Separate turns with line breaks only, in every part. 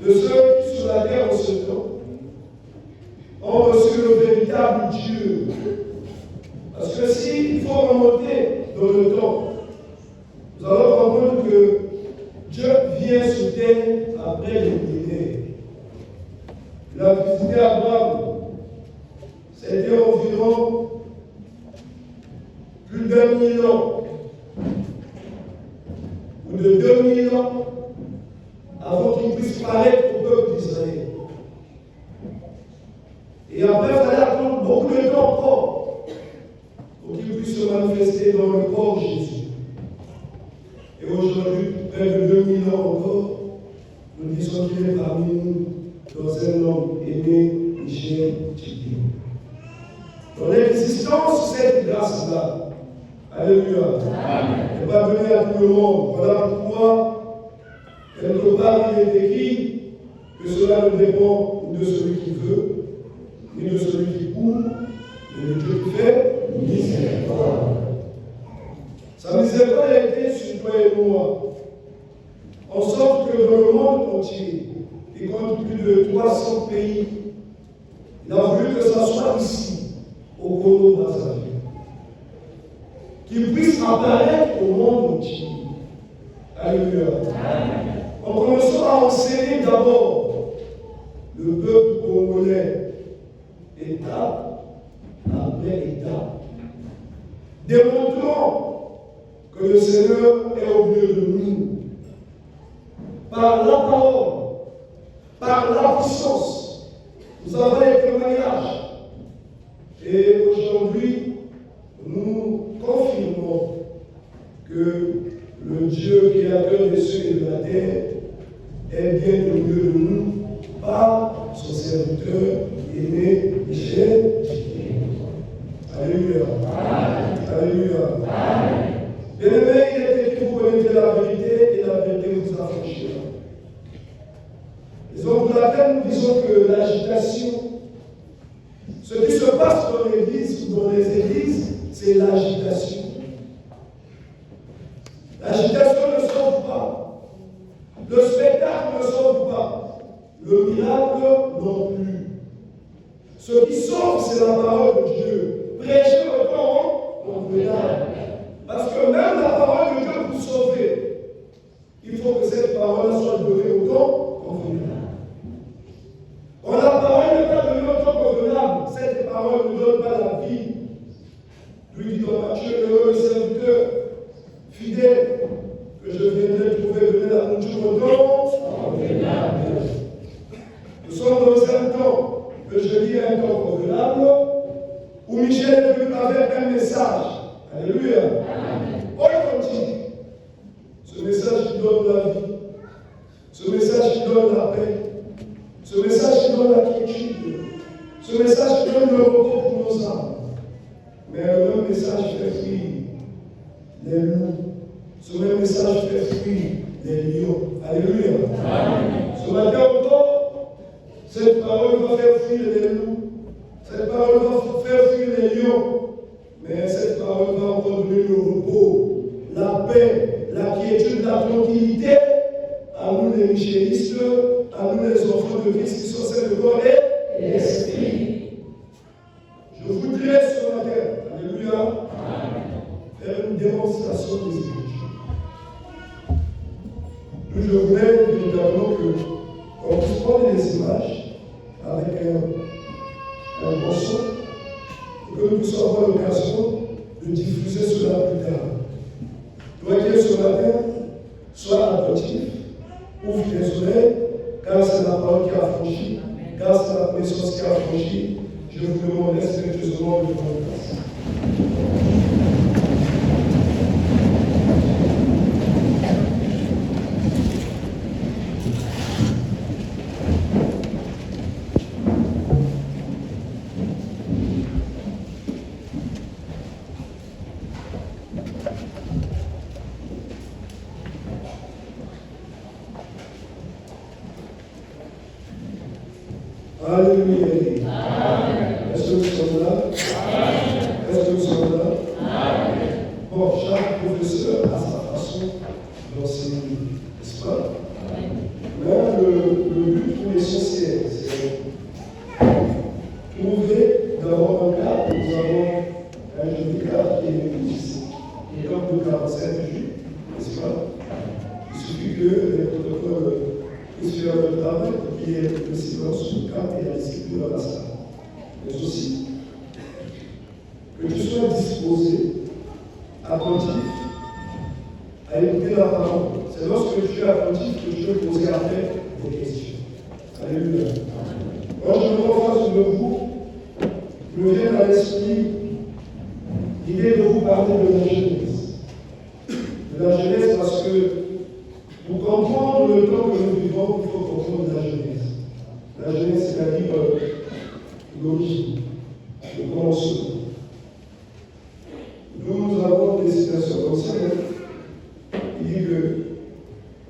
de ceux qui sur la terre en ce temps ont reçu le véritable Dieu. Parce que s'il faut remonter dans le temps, nous allons comprendre que Dieu vient sur terre après les millénaires. Il a visité Abraham. C'était environ plus d'1 000 ans ou de 2000 ans avant qu'il puisse paraître au peuple d'Israël. Et après, il fallait attendre beaucoup de temps encore pour qu'il puisse se manifester dans le corps de Jésus. Et aujourd'hui, près de 2000 ans encore, nous disons qu'il est parmi nous dans un homme aimé, Michel Tchidi. Dans l'existence de cette grâce-là, alléluia, elle n'est pas donnée à tout le monde. Voilà pourquoi, quelque part, il est écrit que cela ne dépend de celui qui veut, ni de celui qui court, mais de Dieu qui fait miséricorde. Sa miséricorde a été sur toi et moi, en sorte que dans le monde entier, qui compte plus de 300 pays, il a voulu que ça soit ici, au Congo-Brazzaville, qu'il puisse apparaître au monde entier. Alléluia. En commençant à enseigner d'abord le peuple congolais, étape après étape, démontrant que le Seigneur est au milieu de nous, par la parole, par la puissance. Nous avons les témoignages. Et aujourd'hui, nous confirmons que le Dieu créateur des cieux et de la terre est bien au milieu de nous par son serviteur aimé Michel. Alléluia. Alléluia. Bien-aimé, il est écrit, vous connaissez la vérité et la vérité vous affranchira. Raison pour laquelle nous disons que l'agitation, ce qui se passe dans l'église ou dans les églises, c'est l'agitation. L'agitation ne sauve pas. Le spectacle ne sauve pas. Le miracle non plus. Ce qui sauve, c'est la parole de Dieu. Prêchez le temps convenable. Parce que même la parole de Dieu pour sauver, il faut que cette parole soit donnée au temps convenable. Quand la parole n'est pas donnée au temps convenable, cette parole ne donne pas la vie. Lui dit dans Matthieu, le serviteur fidèle, que je viendrai trouver donner la nourriture au temps convenable. Nous sommes dans un temps, que je dis un temps convenable, où Michel est venu avec un message. Alléluia. Authentique. Ce message qui donne la vie. Ce message qui donne la paix. Ce message qui donne la quiétude. Ce message qui donne le repos pour nos âmes. Mais le même message fait fuir les loups. Ce même message fait fuir les lions. Alléluia. Ce matin encore, cette parole va faire fuir les loups. Cette parole va faire fuir les lions. Mais cette parole va encore donner le repos, la paix, la quiétude, la tranquillité à nous les michelistes, à nous les enfants de Christ qui sont celles de corps et l'esprit. Je voudrais ce matin, alléluia, faire une démonstration des Écritures. Je voulais évidemment qu'on puisse prendre des images avec un bon son, que nous puissions avoir l'occasion de diffuser cela plus tard. Toi qui es ce matin, sois attentif, ouvre tes oreilles, car c'est la parole qui a franchi, car c'est la connaissance qui a franchi. Je vous demande respectueusement de prendre place. Alléluia. Est-ce que nous sommes là? Est-ce que nous sommes là? Bon, chaque professeur a sa façon d'enseigner, n'est-ce pas? Mais le travail pour qu'il y ait le silence quand il y a la discipline dans la salle. Mais aussi, que tu sois disposé, attentif, à écouter la parole. C'est lorsque tu es attentif que tu peux poser après des questions. Alléluia. Quand je me vois face de vous, me vient à l'esprit l'idée de vous parler de la Genèse. De la Genèse parce que pour comprendre le temps que nous vivons, il faut comprendre la Genèse. La Genèse, c'est-à-dire l'origine, le commencement. Nous avons des citations comme ça. Il dit que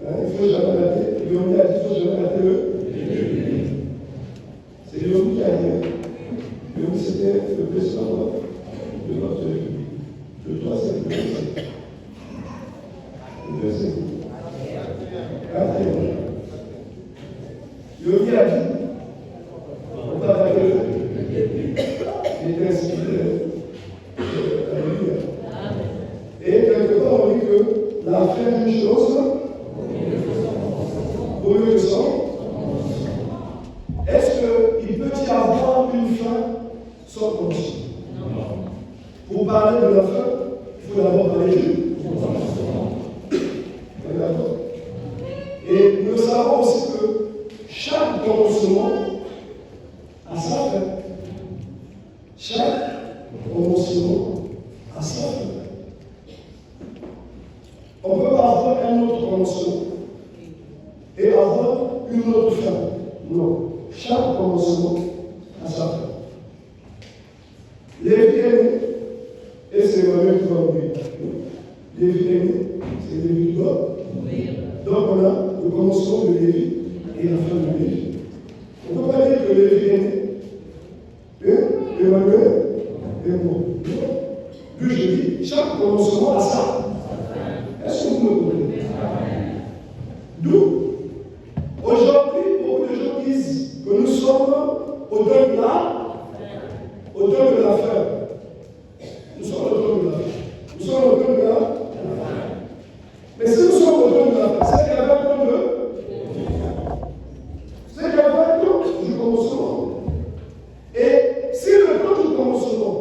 il faut jamais rater. Léonie a dit qu'il faut jamais rater le. C'est Léonie qui a dit. Léonie, c'était le président de notre République. Le troisième, le deuxième. Le deuxième. Léonie a dit, on va rater le. Il était inspiré. Alléluia. Et quelque part, on dit que la fin d'une chose vaut mieux que son. Est-ce qu'il peut y avoir une fin sans commencement? Pour parler de la fin, il faut d'abord parler du commencement. D'accord. Et nous savons aussi que chaque commencement a sa fin. Chaque commencement a sa fin. On peut avoir un autre commencement et avoir une autre fin. Non. Chaque commencement a sa fin. Lévi est né, et c'est Emmanuel qui va mourir. Lévi est né, c'est Lévi qui doit. Donc on a le commencement de Lévi et la fin de Lévi. On ne peut pas dire que Lévi est né et Emmanuel est mort. Puis je dis, chaque commencement a sa fin. Est-ce que vous me comprenez? D'où, aujourd'hui, beaucoup de gens disent que nous sommes au deuil de la fin. Nous sommes au deuil de la fin. Nous sommes au deuil de la fin. Mais si nous sommes au deuil de la fin, c'est qu'il y avait un temps de. C'est qu'il y avait un temps du commencement. Et si le temps du commencement,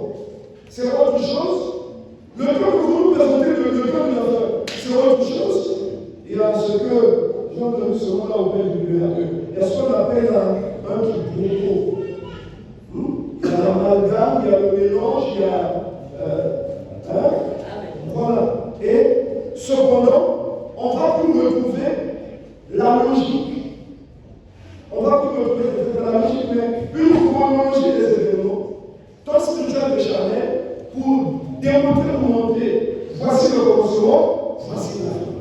c'est autre chose, le temps que vous nous présentez, le temps de la fin, c'est autre chose. Il y a ce que j'ai entendu ce mot-là au Père du Libérateur. Il y a ce qu'on appelle un quiproquo. Il y a l'amalgame, il y a le mélange, il y a. Voilà. Et cependant, on va plus retrouver la logique. On va plus retrouver la logique, mais une chronologie des événements, tant spirituel que charnel, pour démontrer ou montrer, voici le commencement, voici la fin.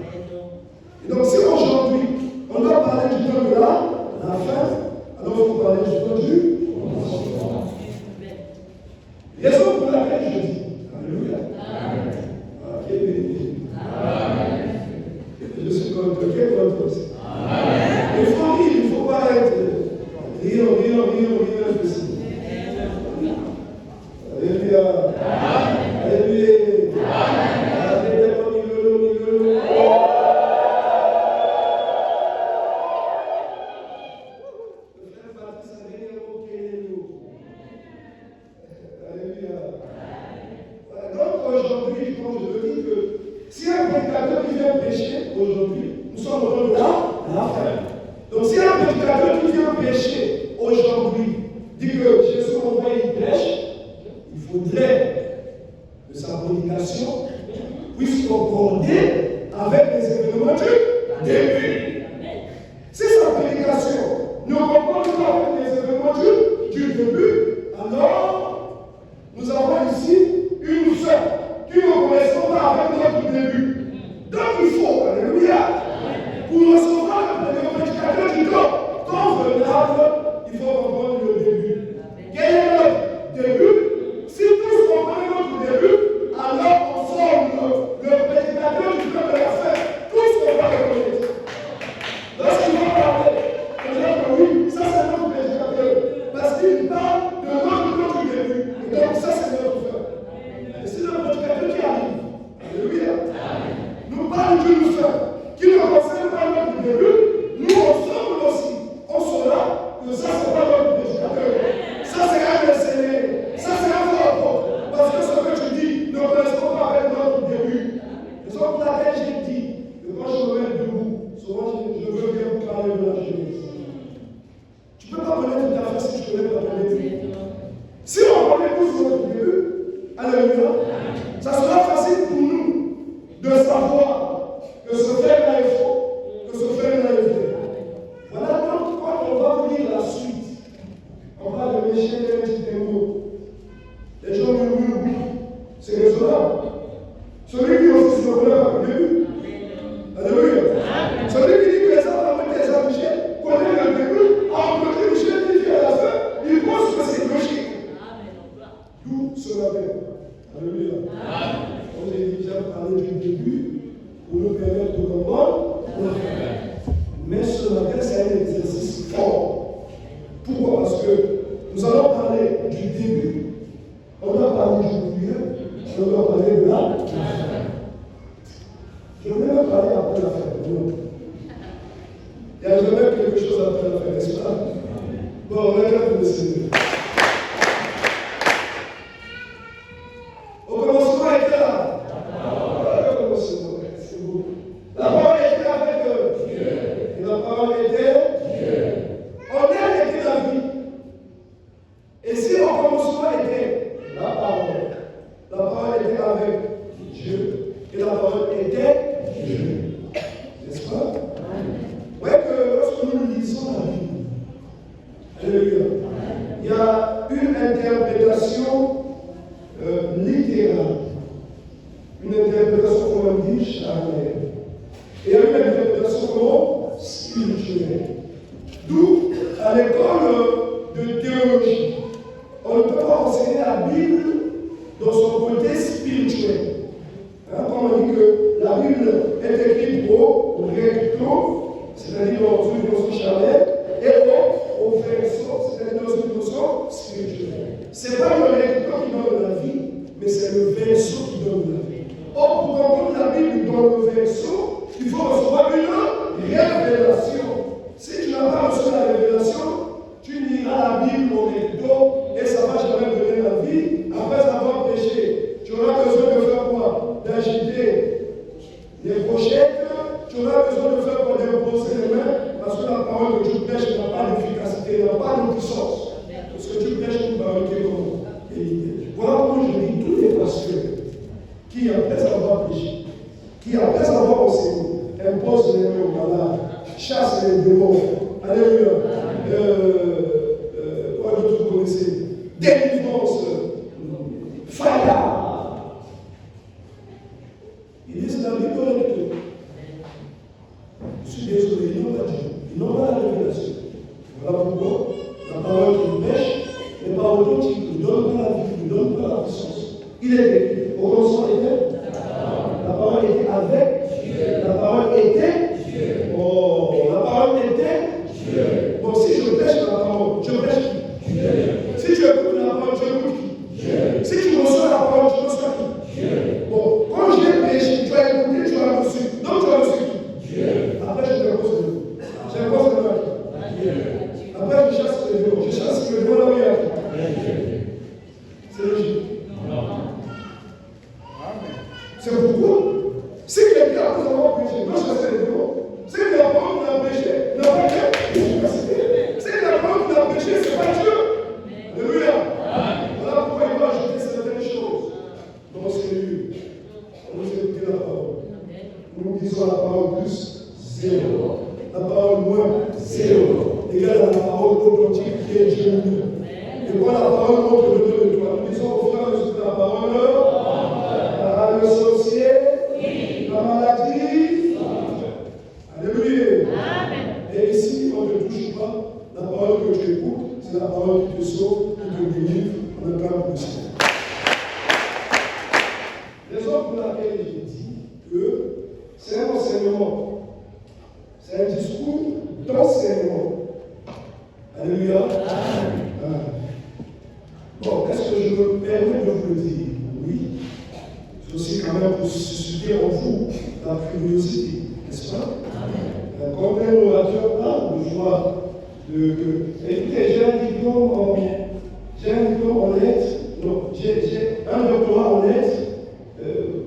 Et donc, si aujourd'hui, on doit parler du temps de la fin, alors il faut parler du temps du commencement. Raison pour laquelle je dis, alléluia. Amen. Je suis contre quel contre ça? Il faut rire, il ne faut pas être rire. Alléluia. Alléluia. Donc aujourd'hui, comme je le dis, que si un prédicateur qui vient prêcher aujourd'hui, nous sommes au temps de la fin. Donc si un prédicateur qui vient prêcher aujourd'hui dit que Jésus envoie il prêche, il faudrait que sa prédication puisse concorder avec les événements du début. Si sa prédication ne concorde pas avec les événements du début, alors nous avons ici une fin qui ne correspond pas avec notre début. Donc il faut, alléluia, pour recevoir le prédicateur du temps convenable, il faut comprendre le début. Quel est notre début? Si tous comprennent notre début, alors on sort le prédicateur du temps de la fin. Tous on va le connaître. Lorsqu'il va parler, on va dire que oui, ça c'est notre prédicateur. Parce qu'il parle de notre début. Et donc ça c'est notre fin. Et c'est le prédicateur qui arrive. Alléluia. Nous parlons d'une fin qui ne concerne pas notre début. Nous ensemble aussi, on Je veux parler de là. Je voulais même parler après la fête. Non. Il y a jamais quelque chose après la fête, n'est-ce pas? Bon, on est là pour le Seigneur. Au commencement était là. Au commencement, c'est beau. La parole était avec Dieu. Et la parole était Dieu. En elle était la vie. Et si au commencement était la parole était avec Dieu. Et la parole était Dieu. N'est-ce pas? Vous voyez que lorsque nous lisons la Bible, alléluia, il y a une interprétation littérale, une interprétation, comme on dit, charnelle, et une interprétation comment spirituelle. D'où, à l'école de théologie, on ne peut pas enseigner la Bible dans son côté spirituel. Comme on dit que la Bible est écrite au recto, c'est-à-dire dans une dimension charnelle, et au verso, c'est-à-dire dans une dimension spirituelle. Ce n'est pas le recto qui donne la vie, mais c'est le verso qui donne la vie. Or, pour comprendre la Bible dans le verso, il faut recevoir une révélation. Si tu n'as pas reçu la révélation, tu liras la Bible au recto et ça ne va jamais donner la vie. Après avoir péché, tu auras besoin de faire quoi? D'agiter les pochettes, tu auras besoin de faire quoi? D'imposer les mains, parce que la parole que tu prêches n'a pas d'efficacité, n'a pas de puissance. Parce que tu prêches une parole qui est comment? Voilà pourquoi je dis tous les pasteurs qui, après avoir péché, qui, après avoir enseigné, imposent les mains aux malades, chassent les démons, alléluia, quoi d'autre vous connaissez? Délivrance, fire. Ils disent la Bible correcte. Je suis désolé, ils n'ont pas dit, ils n'ont pas la révélation. Voilà pourquoi la parole qui pêche n'est pas authentique, il ne donne pas la vie, il ne donne pas la puissance. Il est écrit, au commencement était la parole était avec Dieu. La parole était Dieu. Oh, la parole était Dieu. Bon, si je prêche la parole, je prêche qui? Dieu. Si je écoute la parole, je écoute qui? Dieu. Si tu reçois la parole, tu reçois qui? Dieu. Bon, quand j'ai prêché, tu as écouté, tu as reçu. Donc tu as reçu qui? Dieu. Après, je te repose de vous. Je repose de vous. Dieu. Après, je chasse le démon. Je chasse le démon là où il y a. C'est logique. C'est pourquoi, si quelqu'un a avoir péché, non, chasser les démons. Si la parole n'a péché, n'a pas été efficacité. Si la parole n'a péché, ce n'est pas Dieu. Alléluia. Voilà pourquoi il doit ajouter certaines choses dans ces lieux. On nous écouter la parole. Nous disons la parole plus zéro. La parole moins zéro. Égale à la parole authentique qui est Dieu. Et quand la parole montre le deux de toi, nous disons au frère de la parole. Le sorcier, oui. La maladie, alléluia. Et ici, on ne touche pas la parole que tu écoutes, c'est la parole qui te sauve, qui te délivre, en le cas de Dieu. Raison pour laquelle j'ai dit que c'est un enseignement, c'est un discours d'enseignement. Alléluia. Bon, est-ce que je me permets de vous le dire? Oui. C'est aussi quand même pour susciter en vous la curiosité, n'est-ce pas? Quand un orateur parle de joie, écoutez, j'ai un diplôme en lettres, non, j'ai un doctorat en lettres,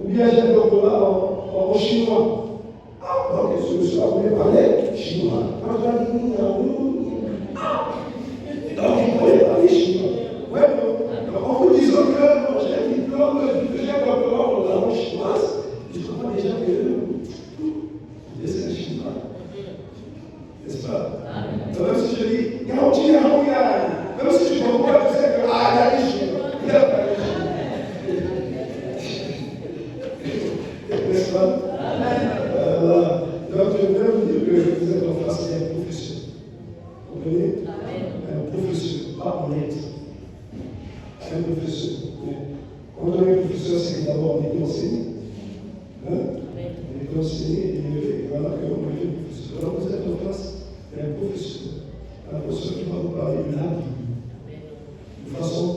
ou bien j'ai un doctorat en chinois. Ah, donc ce soir, vous voulez parler chinois. Moi, je dis, donc il pouvait parler chinois. Ouais, donc en vous disant que j'ai un diplôme, j'ai un doctorat en langue chinoise, je comprends déjà que c'est un chinois. N'est-ce pas? Même si je dis, même si tu comprends, tu sais que, il y a des chinois. Il y a pas des chinois. N'est-ce pas? Voilà. Donc je vais vous dire que vous êtes en face d'un professeur. Vous comprenez? Un professeur, pas honnête. Un professeur. Quand on est professeur, c'est d'abord on est enseigné. On est enseigné et voilà qu'on est professeur. Alors vous êtes en face d'un professeur. Un professeur qui va vous parler de la Bible. De façon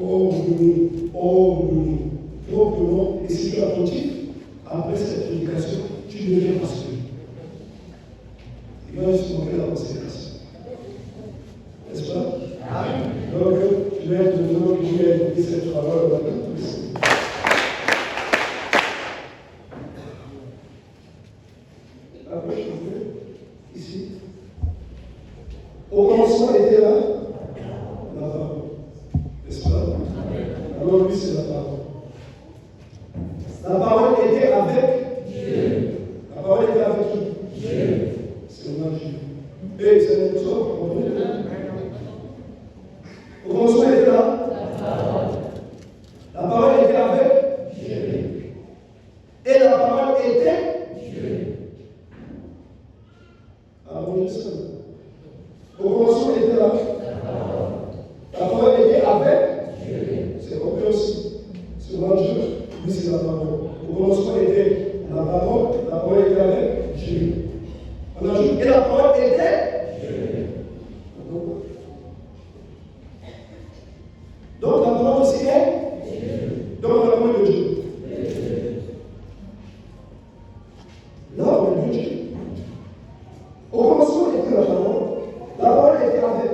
ordonnée, propre Au commencement était là la parole. N'est-ce pas? Alors lui, c'est la parole. La parole était avec Dieu. La parole était avec qui? Dieu. C'est le nom de Dieu. Et c'est une chose. Au commencement était là la parole était avec Dieu. Et la parole était Dieu. Ah bon, c'est ça. Au commencement était là la parole était avec Dieu. C'est compris aussi. C'est le nom de Dieu. Oui, c'est la parole. Au commencement était la parole était avec Dieu. On ajoute, et la parole était Dieu. Donc la parole aussi est Dieu. Donc la parole de Dieu. Là, on est Dieu. Au commencement était la parole était avec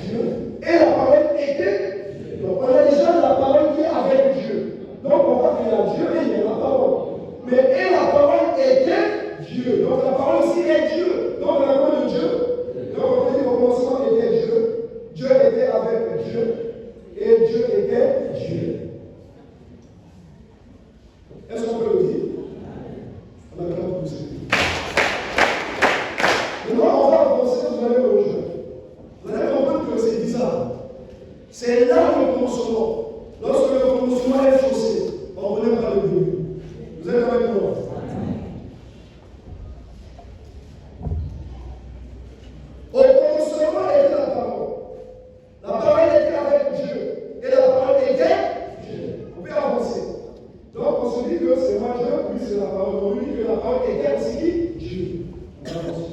Dieu, et la parole était Dieu. Donc on a déjà la parole qui est avec Dieu. Donc on voit qu'il y a Dieu et il y a la parole. Mais et la parole était Dieu. Donc la parole aussi est Dieu. Donc la parole de Dieu. Donc on dit au commencement était Dieu. Dieu était avec Dieu. Et Dieu était Dieu. Est-ce qu'on peut le dire? On a le temps de pousser. Maintenant, on va commencer, vous allez le rejoindre. Vous allez comprendre que c'est bizarre. C'est là le commencement. Lorsque le commencement est faussé, on ne connaît pas le début. Vous êtes avec moi? Au commencement était la parole. La parole était avec Dieu. Et la parole était Dieu. On peut avancer. Donc on se dit que c'est moi Dieu, puis c'est la parole. On lui dit que la parole était aussi Dieu. On avance.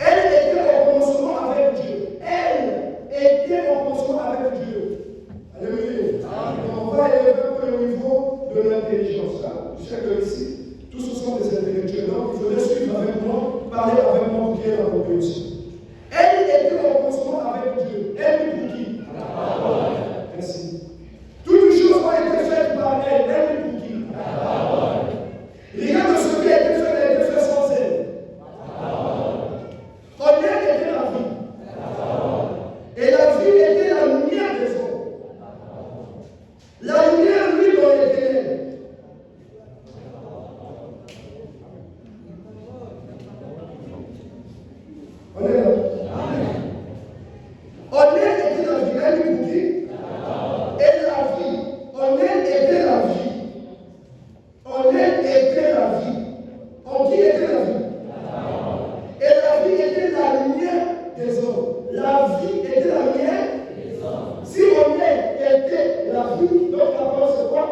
Elle était au commencement avec Dieu. Elle était au commencement avec Dieu. Alléluia. On va élever un peu le niveau de l'intelligence. Je sais que ici, tous ce sont des intellectuels. Donc il faudrait suivre avec moi, parler avec moi pour qu'il y ait la compréhension. Elle était au commencement avec Dieu. Elle est pour qui? La parole. Merci. Toutes les choses ont été faites par elle. Elle est pour qui? La parole. Rien de ce qui a été fait n'a été fait sans elle. La parole. En elle était la vie. La parole. Et la vie était la lumière des hommes. La lumière, lui, dans les ténèbres. On est là. En elle était la vie. Elle lui pour qui? Et la vie. En elle était la vie. En elle était la vie. En qui était la vie? Et la vie était la lumière des hommes. La vie était la lumière des hommes. Si on était la vie, donc la parole c'est quoi?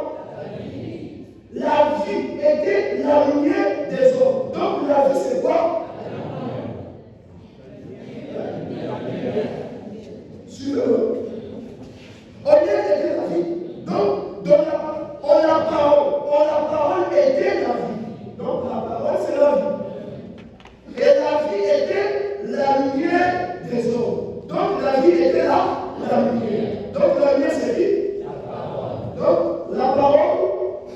La vie était la lumière des hommes. Donc la vie c'est quoi? Suivez-le. On était la vie. Donc, la parole était la vie. Donc la parole c'est la vie. Et la vie était la lumière des hommes. Donc la vie était la lumière. Donc la lumière c'est qui? La parole. Donc la parole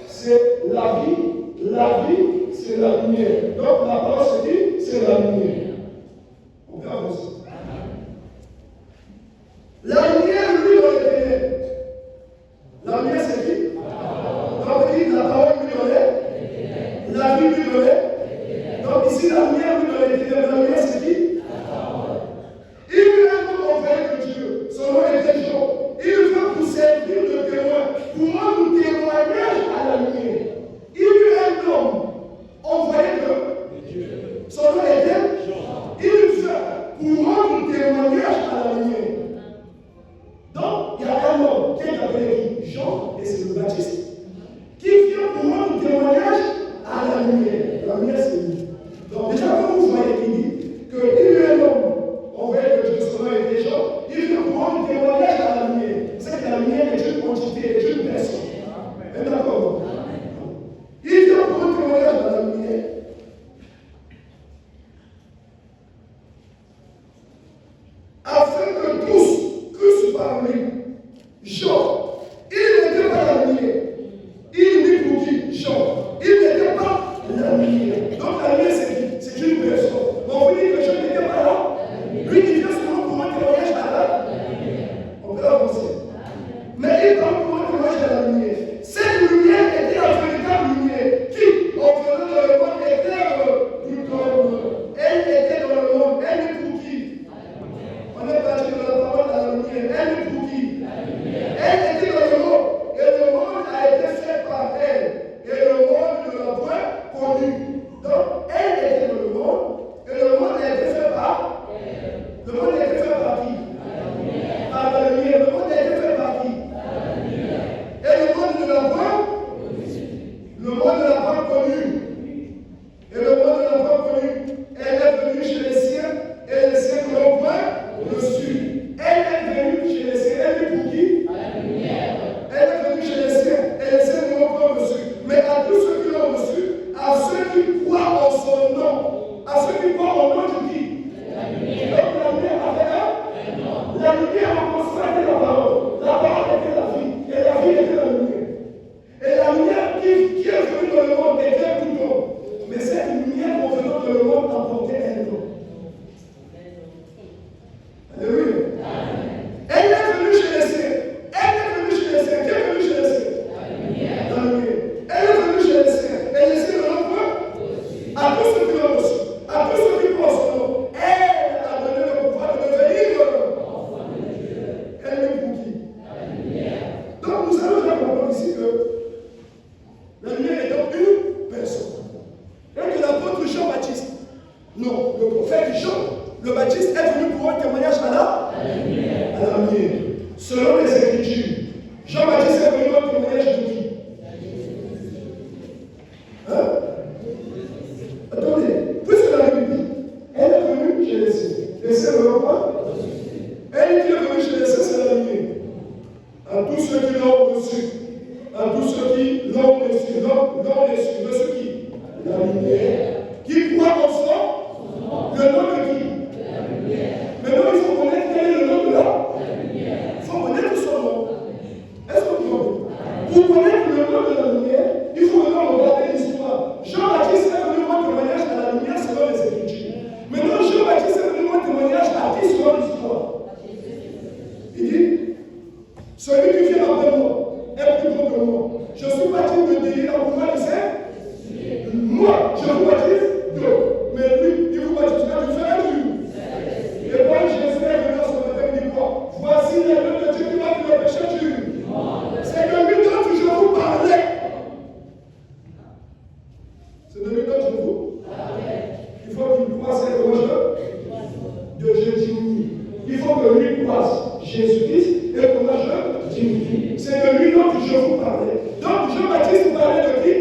c'est la vie. La vie c'est la lumière. Donc la parole c'est qui? C'est la lumière. On peut avancer. La lumière, lui, dans les ténèbres. La lumière c'est qui? Donc il dit la parole lui donnait. La vie lui donnait. Donc ici la lumière lui donnait les ténèbres. La lumière c'est qui? Il veut un homme envoyé de Dieu. Son nom était Jean. Il veut pour servir de témoin, pour rendre témoignage à la lumière. Il veut un homme envoyé de Dieu. Son nom était Jean. Il veut pour rendre témoignage à la lumière. Donc, il y a un homme qui est appelé Jean, et c'est le Baptiste, qui vient pour rendre témoignage à la lumière. La lumière, c'est lui. Donc, déjà, quand vous voyez qu'il dit qu'il y a un homme, on voit que Dieu, son nom était Jean, il vient pour rendre témoignage à la lumière. C'est que la lumière est une quantité, est une personne. Même d'accord? Il vient pour rendre témoignage à la lumière. Afin que tous crussent par lui. Jean, il n'était pas la lumière. Il dit pour qui? Jean, il n'était pas la lumière. Donc la lumière, c'est une personne. Mais on vous dit que Jean n'était pas là. Le Baptiste est venu pour un témoignage à la lumière. Selon les Écritures, Jean-Baptiste est venu pour un témoignage de qui? Hein? Attendez, puisque la Bible dit, elle est venue chez les saints. Les saints ne l'ont pas? Elle qui est venue chez les saints, c'est la lumière. À tous ceux qui l'ont reçu, à tous ceux qui l'ont reçu, reçu qui? La lumière. Qui croit en son? Le nom de qui? La lumière. Maintenant, il faut connaître quel est le nom de la lumière. Il faut connaître son nom. Est-ce que vous comprenez? Pour connaître le nom de la lumière, il faut maintenant regarder l'histoire. Jean-Baptiste est venu rendre témoignage à la lumière selon les Écritures. Maintenant, Jean-Baptiste est venu rendre témoignage à qui selon l'histoire? Il dit, celui qui vient après moi est plus grand que moi. Je suis parti de délire en pouvoir de ça. Moi, je vous baptise d'eau. Mais lui, il vous baptisera du fer et du loup. Et moi, Jésus est venu ce matin, il dit quoi? Voici l'agneau de Dieu qui va pour le péché du monde. C'est de lui dont je vous parlais. C'est de lui dont je vous parlais. Il faut qu'il croisse et que moi je diminue. Il faut que lui croisse Jésus-Christ et que moi je diminue. C'est de lui dont je vous parlais. Donc Jean-Baptiste parlait de qui?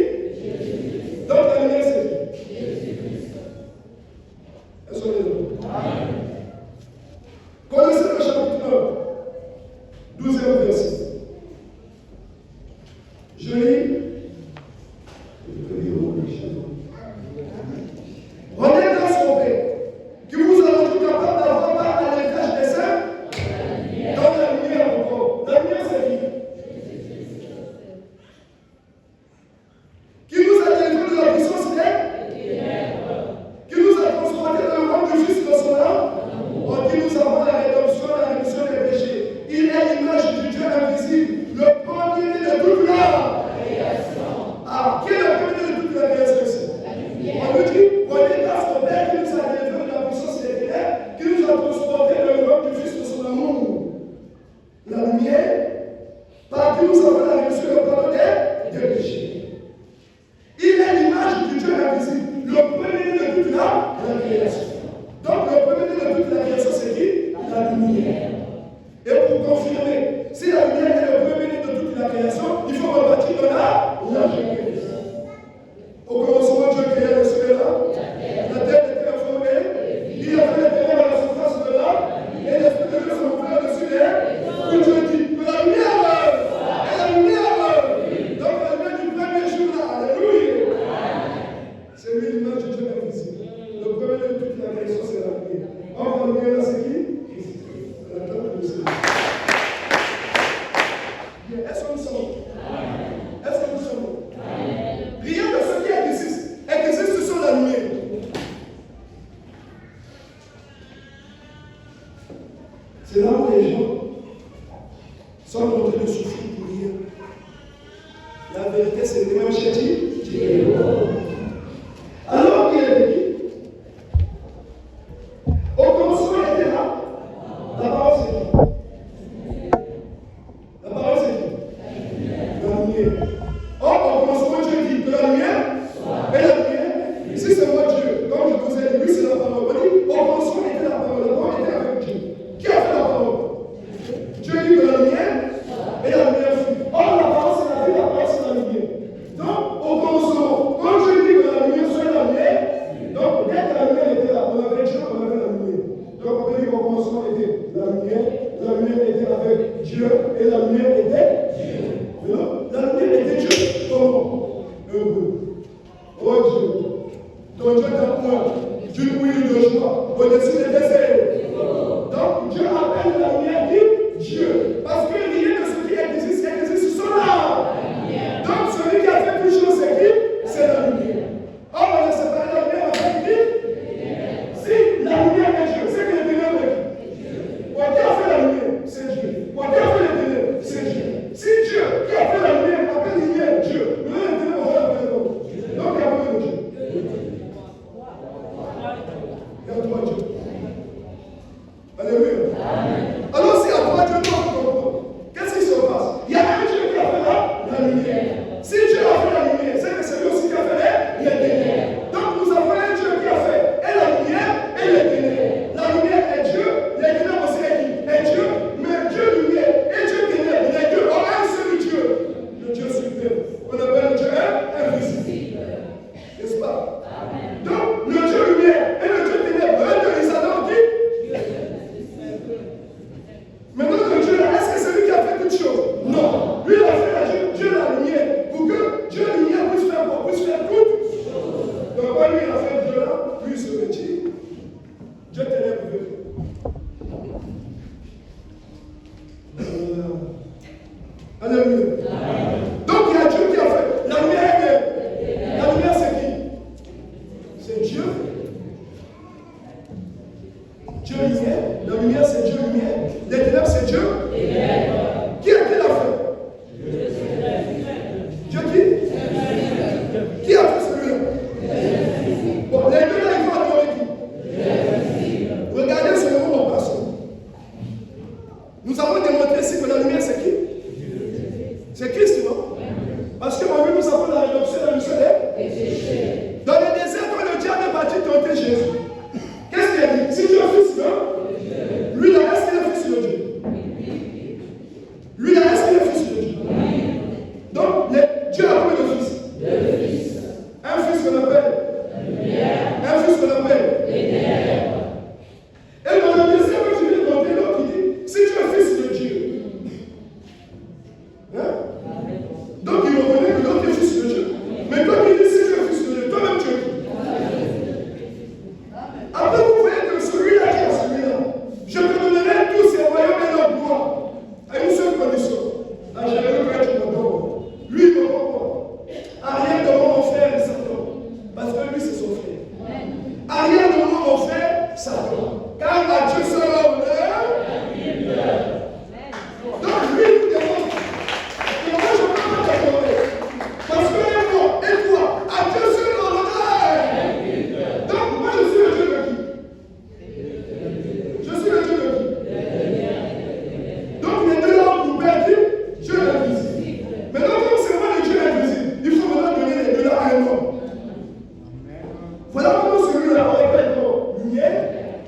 Donc la lumière c'est qui? Est-ce qu'on est là? Connaissez le chapitre 1, 12e verset. Je lis. Renaître dans son Père, qui vous a rendu capable d'avoir part à l'héritage des saints, dans la lumière encore. La lumière c'est qui? Qui nous a délivrés de la puissance des ténèbres, qui nous a transportés dans le monde du Fils de son âme, en qui nous avons la rédemption, la rémission des péchés. Il est l'image du Dieu invisible, le premier de toute la création. Ah, qui est le premier de toute la création? On nous dit, prenez grâce au Père qui nous a délivrés de la puissance des ténèbres, qui nous a transportés dans le monde du Fils de son amour. La lumière, par qui nous avons la rémission et le pardon des péchés. Il est l'image du Dieu invisible, le premier de toute la création. Donc le premier de toute la création, c'est qui? La lumière. Et pour confirmer, si la lumière est le premier de toute la création, il faut rebâtir de la Genèse. Au commencement, Dieu créait le ciel et la terre était formée, il y avait les ténèbres à la surface de l'âme, et l'Esprit de Dieu se mouvait au-dessus des. Puis Dieu dit, que la lumière, et la lumière. Donc la lumière du premier jour là, alléluia. C'est lui l'image du Dieu invisible. Le premier de toute la création, c'est la lumière. Or, la lumière là, c'est qui? La table de Seigneur. Est-ce que nous sommes? Est-ce que nous sommes? Rien de ce qui existe sur la lumière. C'est là où les gens sont en train de souffrir pour rien. La vérité, c'est le même châti. Alors, il est dit, au commencement, il était là. La parole, c'est qui? La parole, c'est qui? La lumière. Or, au commencement, Dieu dit que la lumière, et la lumière, si c'est moi Dieu, comme je vous ai dit, lui c'est la parole. On dit, au commencement était la parole était avec Dieu. Qui a fait la parole? Dieu dit que la lumière, et la lumière fut. Or, la parole c'est la vie, la parole c'est la lumière. Donc, au commencement, quand Dieu dit que la lumière soit la lumière, donc dès que la lumière était là, on avait Dieu, on avait la lumière. Donc, on peut dire qu'au commencement était la lumière était avec Dieu, et la lumière était Dieu. La lumière était Dieu. Comment? Oh Dieu, ton Dieu est point d'une huile de joie au-dessus des déserts. Donc Dieu appelle la lumière dit Dieu. Parce que rien de ce qui existe sont là. Donc celui qui a fait toute chose, c'est qui? C'est la lumière. Or on a séparé la lumière avec qui? Si la lumière est Dieu, c'est que les ténèbres est qui? Qui a fait la lumière? C'est Dieu. Qui a fait les ténèbres? C'est Dieu. Si Dieu qui a fait la lumière appelle la lumière Dieu, le ténèbres on va l'appeler donc il y a combien de Dieu? Il y a trois dieux. Dieu t'élève pour Dieu. Alléluia. Donc il y a Dieu qui a fait. La lumière c'est qui? C'est Dieu. Dieu lumière. La lumière c'est Dieu lumière. Les ténèbres c'est Dieu. Qui l'a fait? Dieu qui? Qui a fait celui-là? Bon, les deux là ils vont adorer qui? Regardez ce monde en passant. Nous avons démontré ici que la lumière c'est qui? C'est Christ, non? Parce qu'en lui, nous avons la rédemption de l'unction des péchés. Dans le désert, quand le diable est parti tenter Jésus, qu'est-ce qu'il a dit? Si Dieu est fils, non? Lui, là, est-ce qu'il est fils de Dieu? Lui, là, est-ce qu'il est fils de Dieu? Donc, Dieu a combien de fils? Un fils qu'on appelle? Un fils qu'on appelle? Et dans le désert, quand tu viens tenter l'autre, il dit, si tu es fils de Dieu, hein? Donc il reconnaît que l'autre est fils de Dieu. Mais quand il dit si tu es fils de Dieu, toi-même tu es qui? Après vous voyez que celui-là qui est celui-là, je te donnerai tous ces royaumes et leur gloire. À une seule condition. Là, je vais le faire, tu m'adores. Lui, il me comprend. Rien de mon frère et Satan. Parce que lui, c'est son frère. Rien de mon frère, Satan. Car à Dieu seul honneur. Donc lui, il nous demande. Et moi, je ne peux pas t'accorder. Parce que les mots, et toi, à Dieu seul honneur. Donc moi, je suis le Dieu de qui? Je suis le Dieu de qui? Donc les deux là ont coupé à qui? Dieu l'invisible. Maintenant, comme c'est moi le Dieu invisible, il faut maintenant donner les deux là à un homme. Voilà comment celui-là, on l'appelle comment? Lumière.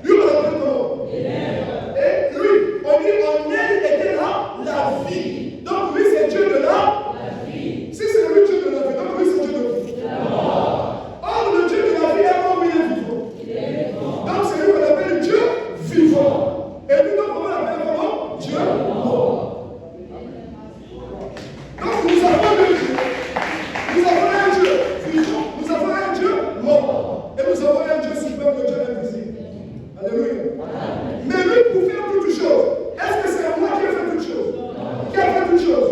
Lui, on l'appelle comment? Et lui, on dit en elle était là la vie. Donc lui, c'est Dieu de la vie. Si c'est lui Dieu de la vie, donc lui, c'est Dieu de la vie. Or, le Dieu de la vie est mort, il est vivant. Donc c'est lui qu'on appelle Dieu vivant. Et nous, donc, on l'appelle comment? Dieu mort. Donc nous avons deux dieux. Nous avons un Dieu vivant. Nous avons un Dieu mort. Et nous avons un Dieu suprême, le Dieu invisible. Alléluia. Mais lui, pour faire toutes choses, est-ce que c'est moi qui ai fait toutes choses? Qui a fait toutes choses?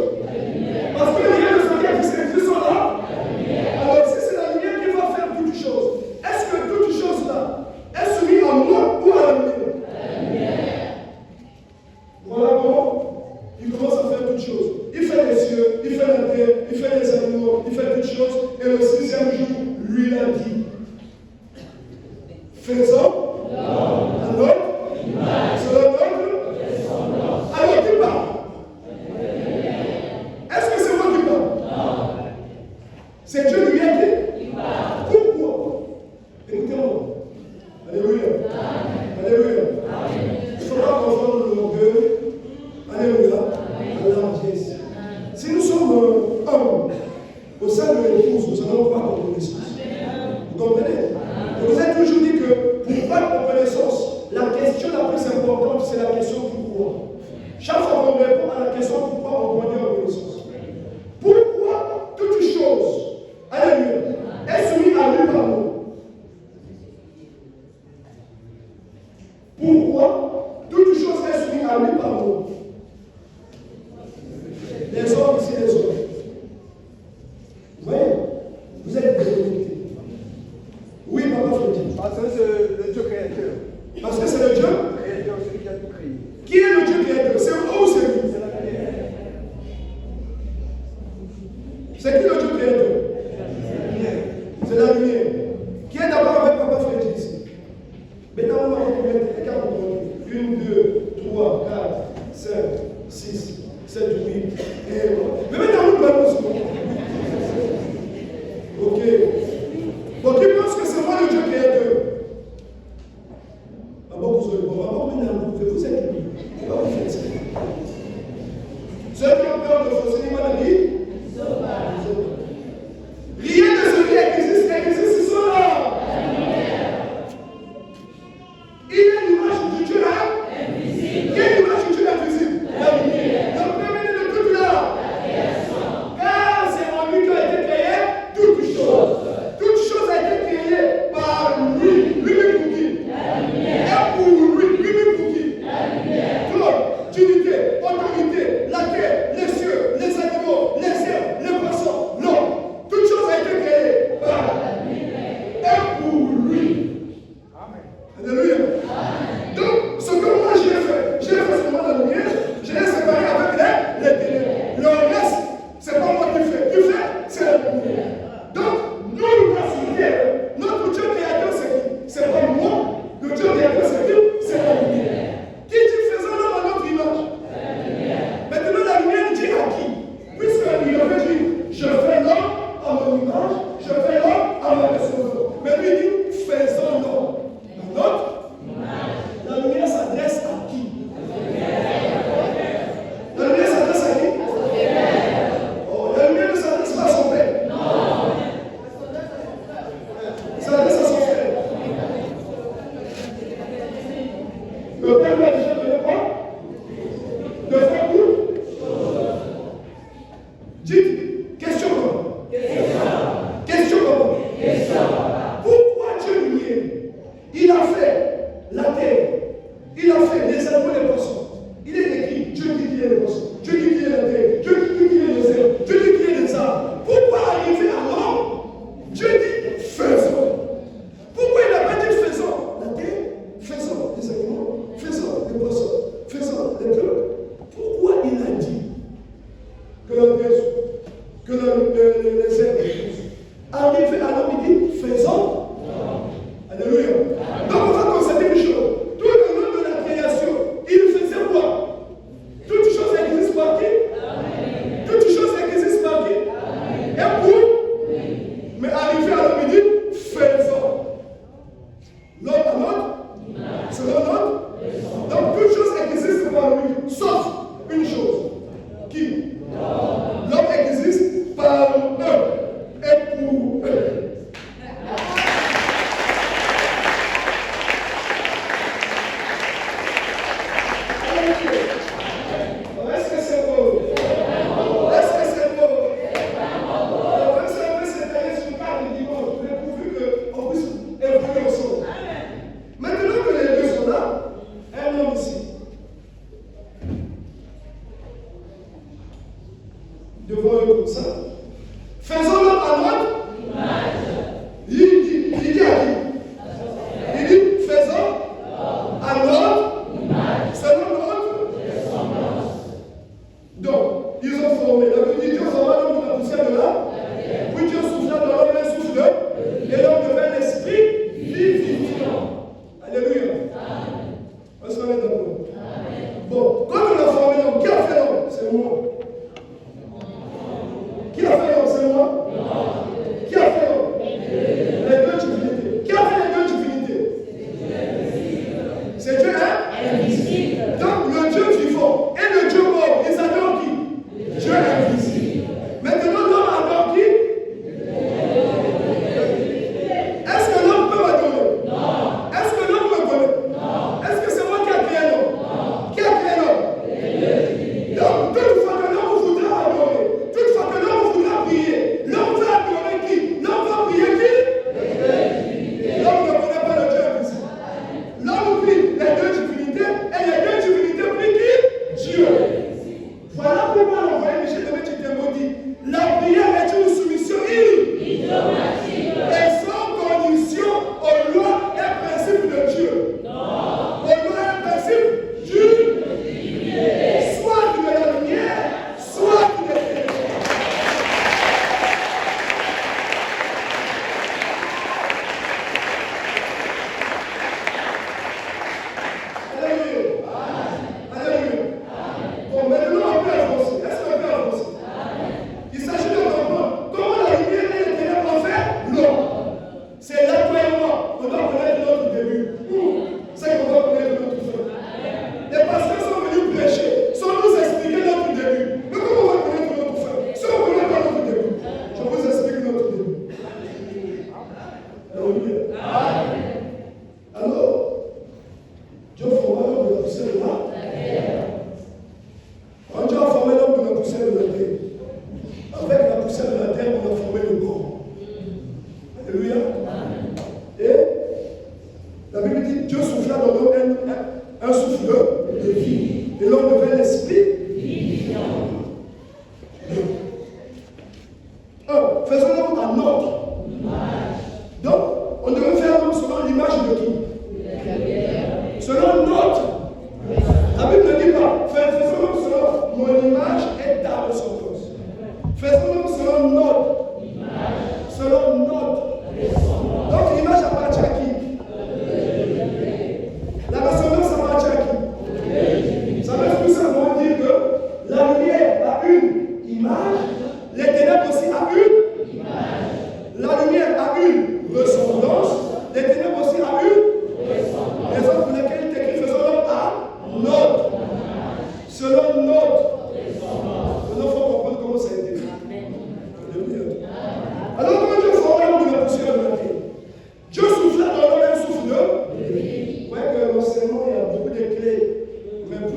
Parce que rien ne se fait, c'est Christ là. Alors, si c'est la lumière qui va faire toutes choses, est-ce que toutes choses là est soumise à moi ou à la lumière? Voilà comment il commence à faire toutes choses. Il fait les cieux, il fait la terre, il fait les animaux, il fait toutes choses. Et le sixième jour, lui l'a dit. Faisons. Alors, selon notre. Alors, qui parle? Est-ce que c'est moi qui parle? C'est Dieu lui a dit? Pourquoi? Écoutez-moi. Alléluia. Alléluia. Il ne faut pas confondre l'orgueil. Alléluia. À la largesse. Si nous sommes hommes au sein de l'épouse, nous n'allons pas avoir connaissance. Vous comprenez? Je vous ai toujours dit que pour prendre connaissance, la question la plus importante, c'est la question pourquoi. Chaque fois qu'on répond à la question pourquoi, on doit dire connaissance. Pourquoi toute chose, alléluia, est soumise à lui par nous? Pourquoi toute chose est soumise à lui par nous? Les hommes ici, les hommes. Vous voyez? Vous êtes déconnectés. Oui, papa Freddy.
Parce que c'est le Dieu créateur.
Parce que c'est le Dieu
Créateur, celui qui a tout créé.
Qui est le Dieu créateur? C'est vous ou c'est lui?
C'est la lumière.
C'est qui le Dieu créateur? C'est la lumière. Qui est d'abord avec papa Freddy ici? Maintenant, on va reconnaître les 40. 1, 2, 3, 4, 5, 6, 7, 8, et voilà. Mais maintenant, nous parlons souvent. Ok. Donc, qui pense que c'est moi le Dieu créateur? D'abord, vous êtes bon. Vous êtes qui? Pourquoi vous faites ça? Ceux qui ont peur de fausser l'image de vie? Rien de ce qui existe, ils sont là. Il est l'image du Dieu invisible. Quelle est l'image du Dieu invisible? La lumière. Le premier de tout là. Car c'est en lui qu'a été créé toute chose. Toute chose a été créée par lui. Lui-même pour qui? La lumière. Le Père lui a déjà donné quoi? De faire tout. Dites, question comment? Question comment? Pourquoi Dieu lui est? Il a fait la terre, il a fait les animaux et les poissons. Il est écrit, Dieu dit qu'il y a les poissons, Dieu dit qu'il y a la terre, Dieu dit qu'il y a les airs, Dieu dit qu'il y a les arbres. Pourquoi arriver à l'homme? Dieu dit, faisons. Pourquoi il n'a pas dit faisons la terre, faisons les animaux, faisons les poissons, faisons les peuples? Pourquoi il a dit que la terre, que les airs arrivé à l'homme, il dit faisons? Alléluia. Donc on va constater une chose. Tout le monde de la création, il faisait quoi? Toute chose existe par qui? Toute chose existe par qui? Et pour? Mais arrivé à l'homme, il dit faisons. L'homme à l'autre? Selon l'autre? Donc toute chose existe par lui, sauf une chose. Qui? L'homme existe par eux et pour eux. Est-ce que c'est beau? Est-ce que c'est beau? Même si on peut s'étaler sur une carte de dimanche, mais pourvu qu'on puisse évoluer ensemble. Maintenant que les deux sont là, un homme ici, devant eux comme ça, faisons-le à notre il dit à qui? Il dit faisons à notre selon notre. Donc, ils ont formé. La Bible dit Dieu forma l'homme de la poussière de là. Puis Dieu souffla dans l'homme un souffle et l'homme devint un esprit vivifiant. Alléluia. Est-ce qu'on est d'accord? Bon, quand on a formé l'homme, qui a fait l'homme? C'est moi. Qui a fait l'homme? C'est moi. Qui a fait l'homme? Les deux divinités. Qui a fait les deux divinités? C'est Dieu, hein? Donc le Dieu vivant et le Dieu mort, ils adorent qui? Dieu invisible. Maintenant l'homme adore qui? Est-ce que l'homme peut m'adorer? Non. Est-ce que l'homme me connaît? Non. Est-ce que c'est moi qui ai créé l'homme? Non. Qui a créé l'homme? Donc toute fois que l'homme voudra adorer, toute fois que l'homme voudra prier, l'homme va adorer qui? L'homme va prier qui? L'homme ne connaît pas le Dieu invisible. L'homme prie les deux divinités et les deux divinités prient qui? Dieu. Voilà pourquoi l'envoyé Michel de Métitémo dit la prière est une soumission idiomatique et sans condition aux lois et principes de Dieu. Aux lois et principes du soit de la lumière, soit de la ténèbres. Alléluia.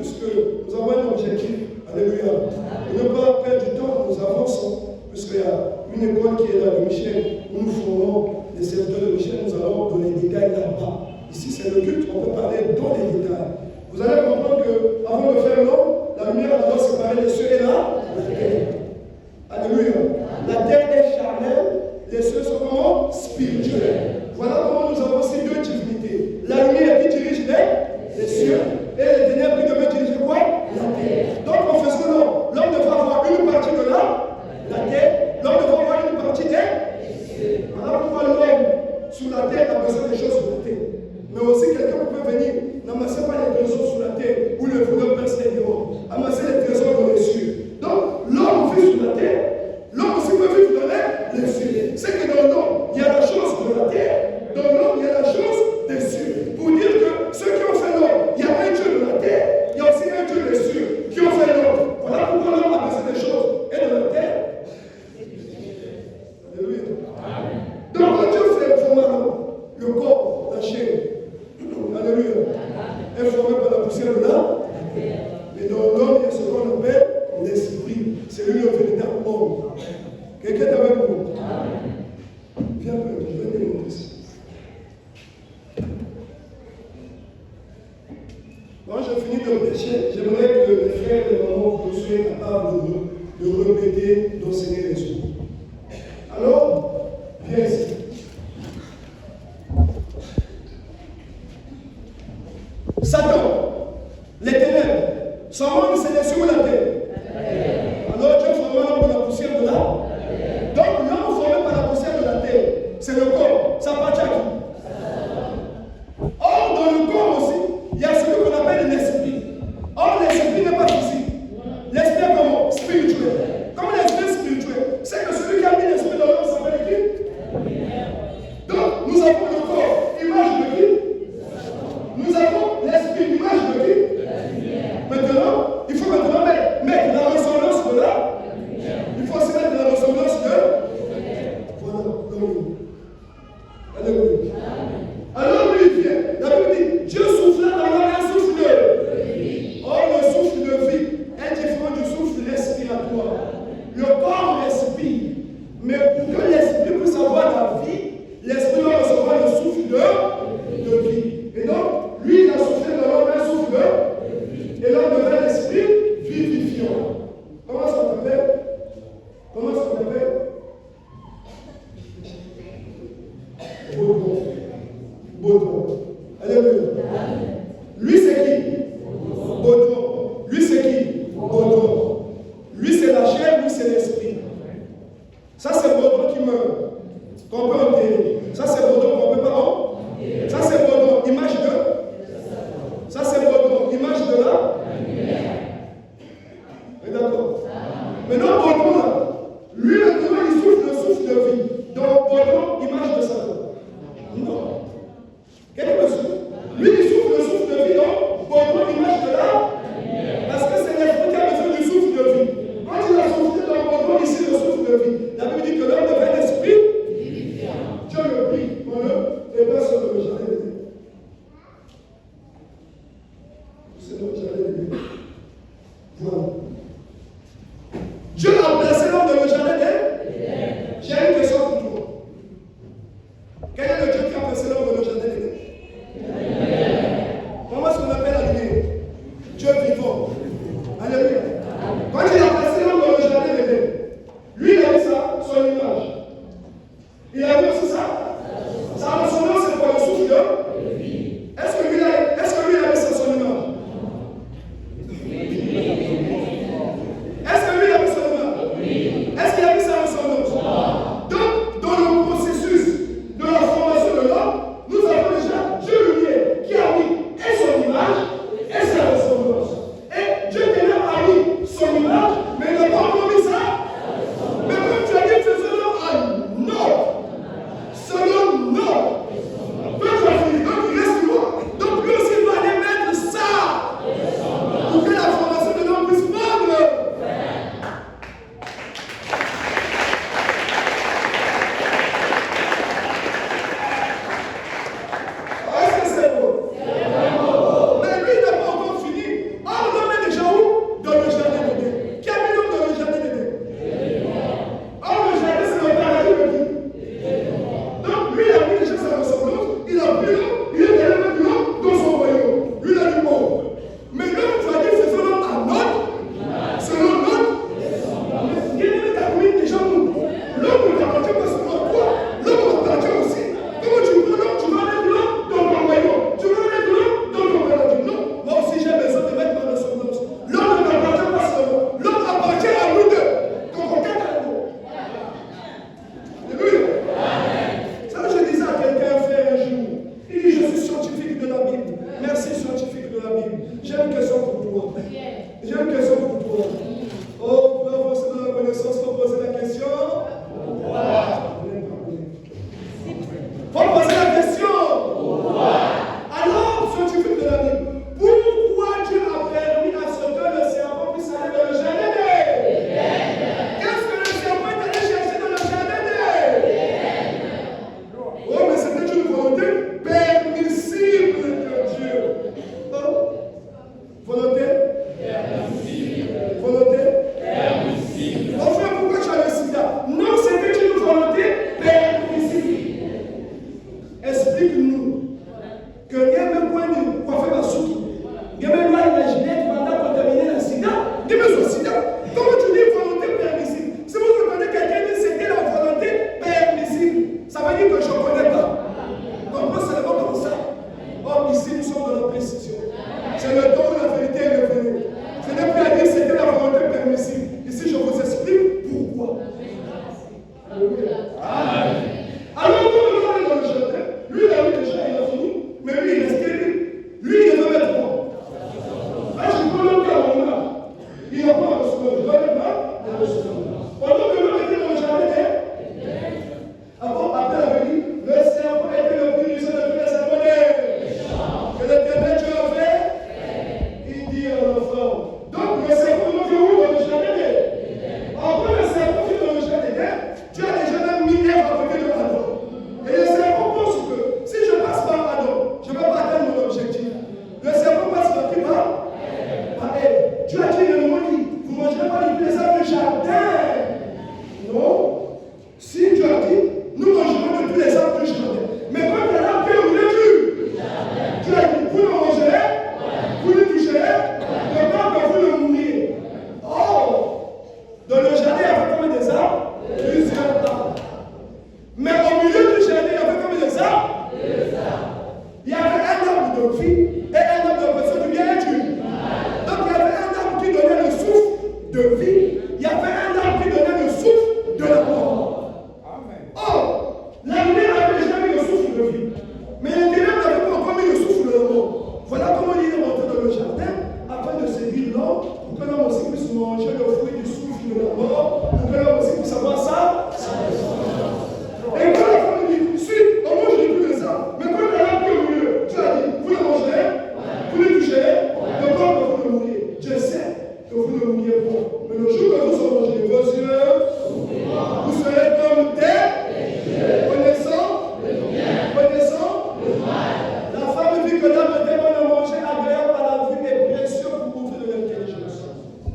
puisque nous avons un objectif. Alléluia. Et ne pas perdre du temps, nous avançons, puisqu'il y a une école qui est là de Michel, où nous formons les serviteurs de Michel, nous allons donner des détails là-bas. Ici, c'est le culte, on peut parler dans les détails. Vous allez comprendre qu'avant de faire l'homme, la lumière doit séparer les cieux et la terre. Alléluia. La terre est charnelle, les cieux sont comment? Spirituels. Voilà comment nous avons ces deux divinités. La lumière qui dirige les cieux et les ténèbres qui devaient diriger quoi? La terre. Donc en faisant l'homme, l'homme devra avoir une partie de la terre, l'homme devra avoir une partie des cieux. Voilà pourquoi l'homme sur la terre a besoin des choses sur la terre. Mais aussi quelqu'un peut venir, n'amassez pas les trésors sur la terre où le voleur perce les dehors. Amassez les trésors dans les cieux. Donc l'homme vit sur la terre, l'homme aussi peut vivre dans les cieux. C'est que dans l'homme, il y a la chose de la terre, dans l'homme, il y a la chose des cieux. Pour dire que ceux qui ont fait l'homme, il y a un Dieu de la terre, il y a aussi un Dieu des cieux qui ont fait l'homme. Voilà pourquoi l'homme a besoin des choses et de la terre. Alléluia. Donc quand Dieu fait former l'homme, le corps, la chair, alléluia, est formé par la poussière de la terre. Mais dans l'homme, il y a ce qu'on appelle l'esprit. C'est lui le véritable homme. Quelqu'un est avec vous? Viens un peu, je vais te montrer ça. Quand je finis de prêcher, j'aimerais que les frères et les mamans vous soyez capables de répéter, d'enseigner les autres. Alors, viens ici. Satan, les ténèbres, son monde c'est les cieux ou la terre. Alors Dieu formé l'homme de la poussière de la terre. Donc l'homme formé par la poussière de la terre, c'est le corps. Ça appartient à qui? Or, dans le corps aussi, il y a ce qu'on appelle l'esprit. Or, l'esprit n'est pas physique. L'esprit est comment? Spirituel. Comme l'esprit spirituel, c'est que celui qui a mis l'esprit dans l'homme s'appelle qui? Donc, nous avons le corps, image de qui? Nous avons l'esprit, l'image de qui? Maintenant, il faut maintenant mettre la ressemblance de la. Il faut aussi mettre la ressemblance de. Voilà, donc. Alléluia. Alors lui il vient. La Bible dit, Dieu souffla dans l'homme un souffle de vie. Or le souffle de vie est différent du souffle respiratoire. Le corps respire. Mais pour que l'esprit puisse avoir la vie, l'esprit doit recevoir le souffle de vie. Et donc, lui, il a soufflé dans l'homme un souffle de vie. Et l'homme devient l'esprit vivifiant. Comment ça s'appelle? Comment ça s'appelle? Baudouin. Baudouin. Alléluia. Lui, c'est qui? Baudouin. Lui, c'est qui? Baudouin. Lui, c'est la chair, lui, c'est l'esprit. Ça, c'est Baudouin qui meurt, qu'on peut enterrer. Ça, c'est Baudouin qu'on peut pas enterrer. Ça, c'est Baudouin, image de. Ça, c'est Baudouin, image de la. D'accord. Maintenant, Baudouin, là, lui, maintenant, il souffle le souffle de vie. Donc, Baudouin, image de Satan. Non. Quel est le souffle? Lui, il souffle le souffle de vie, donc, Baudouin, image de la. Parce que c'est l'esprit qui a besoin du souffle de vie. Quand il a soufflé dans Baudouin, ici, le souffle de vie, la Bible dit que l'homme devient l'esprit. Dieu le prie, et personne ne veut jamais l'aider. C'est donc jamais l'aider. Voilà. Dieu a placé l'homme dans le jardin d'Éden. J'ai une question pour toi. Quel est le Dieu qui a placé l'homme dans le jardin d'Éden? Comment est-ce qu'on appelle la lumière? Dieu vivant. Alléluia. Quand il a placé l'homme dans le jardin d'Éden, lui il a mis ça, son image. Il a mis aussi ça. Sa ressemblance c'est pour le souffle de vie. Est-ce que lui a mis ça son image? Est-ce que lui a mis son image? Est-ce qu'il a mis sa ressemblance? Donc, dans le processus de la formation de l'homme, nous avons déjà Dieu lumière qui a mis et son image une question pour toi. J'ai une question pour toi. Oh, pour avancer dans la connaissance, il faut poser la question. Faut poser la question. Alors, scientifique de la Bible, pourquoi Dieu a permis à ce que le serpent puisse aller dans le jardin d'Éden? Qu'est-ce que le serpent est allé chercher dans le jardin d'Éden? Oh, mais c'était une volonté permissible de Dieu. Oh, volonté permissible. Volonté permissible. Enfin, pourquoi tu as le sida? Non, c'était une volonté permissible. Explique-nous que même quand on coiffe ma soupe, même là, imaginez que pendant qu'on termine le sida, même le sida, comment tu dis volonté permissible? Si vous entendez quelqu'un dire c'était la volonté permissible, ça veut dire que je ne connais pas. Donc, moi, c'est vraiment comme ça. Or, ici, nous sommes dans la précision. C'est le temps où la vérité est revenue. Ce n'est plus à dire que c'était la volonté permissible. Ici, je vous explique pourquoi. Alléluia. Alors, quand on est dans le jardin, lui, il a eu déjà, il a fini, mais lui, il restait lui. Lui, il devait mettre quoi? Là, je prends le cas, on a. Il n'a pas reçu le jardin, pendant que l'homme était dans le jardin, avant, après la venue, le serpent était le plus puissant de tous les serpents. Que l'Éternel Dieu a fait, il dit à l'enfant. Donc, le serpent nous fait où dans le jardin? Après, le serpent qui est dans le jardin, Dieu a déjà même mis Ève à côté de Adam. Et le serpent pense que si je passe par Adam, je ne vais pas atteindre mon objectif. Le serpent passe par qui? Par Ève. Dieu a dit, il dit, vous ne mangerez pas du plaisir du jardin. Non. Si Dieu a dit, nous mangerons de tous les arbres du jardin. Mais quand il a fait, on l'a vu. Dieu a dit, vous le mangerez, vous le toucherez, de peur que vous le mouriez. Oh, dans le jardin, il y avait combien des arbres? Plusieurs arbres. Mais au milieu du jardin, il y avait combien des arbres? Il y avait un arbre de vie et un arbre de personne bien Dieu. Donc il y avait un arbre qui donnait le souffle de vie. Il y avait un arbre qui donnait le souffle de la mort. Oh, la lumière avait déjà mis le souffle de vie. Mais les ténèbres n'avaient pas encore mis le souffle de la mort. Voilà comment il est rentré dans le jardin afin de séduire l'homme pour que l'homme aussi puisse manger le fruit du souffle de la mort, pour que l'homme aussi puisse avoir ça. Et quand la femme dit, si, on mange de tous les arbres, mais quand elle a pris au milieu, tu as dit, vous le mangerez, vous le toucherez, de peur que vous le mouriez. Je sais que vous ne mouriez pas. Mais le jour que vous en mangez vos yeux, vous serez comme des connaissants, la femme dit que l'âme était bonne à manger, agréable à la vue et précieux pour ouvrir de l'intelligence.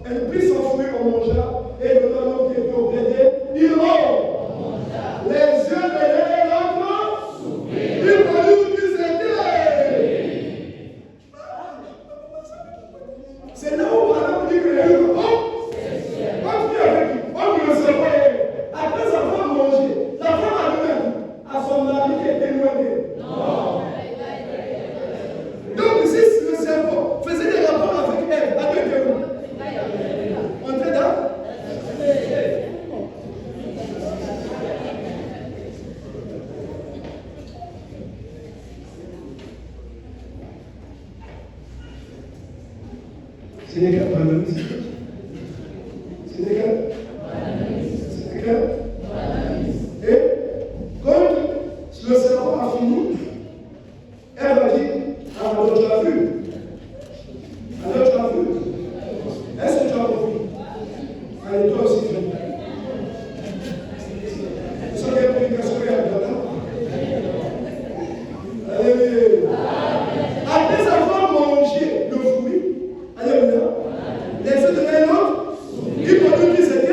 Elle prit son fruit en mangeant, et le talon qui était auprès d'elle, il mange. Les yeux de l'un et l'autre, il parut où ils étaient. C'est là où Adam dit que les yeux, on vit avec lui, on vit le serpent. Après avoir mangé, la femme a demandé à son mari qui était éloigné. Non. Donc, si le serpent faisait des rapports avec elle, Adam était où? Entrez dans? Sénégal, banalisme. Sénégal. Sénégal. Et quand le serpent a fini, elle a dit, alors tu as vu? Alors tu as vu? Est-ce que tu as compris? Allez, toi aussi, fais. Vous savez la prédication qu'il y a dedans? Allez. Après avoir mangé le fruit, alléluia, les yeux de l'un et l'autre, ils ont dit qu'ils étaient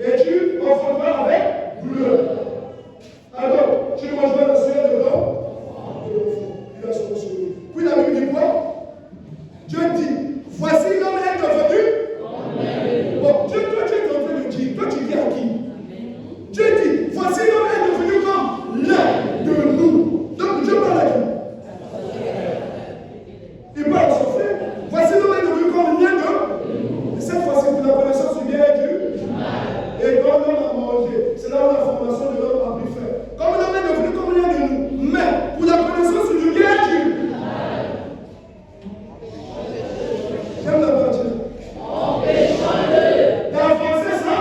Et tu enfanteras avec douleur. Alors, tu ne manges pas la sueur de l'homme. Il a son souvenir. Puis la Bible dit quoi? Dieu dit, voici l'homme est devenu. Bon, Dieu, toi tu es en train de dire, toi tu dis à qui? Dieu dit, voici l'homme est devenu comme l'un de nous. Donc Dieu parle à qui? Il parle à son frère. Voici l'homme est devenu comme l'un de nous. Cette fois-ci, pour la connaissance du bien et du mal. Et quand l'homme a mangé, c'est là où la formation de l'homme a pris fin. Comme l'homme est devenu comme l'un de nous. Mais pour la connaissance du bien et du mal. J'aime la partie. D'avancer ça.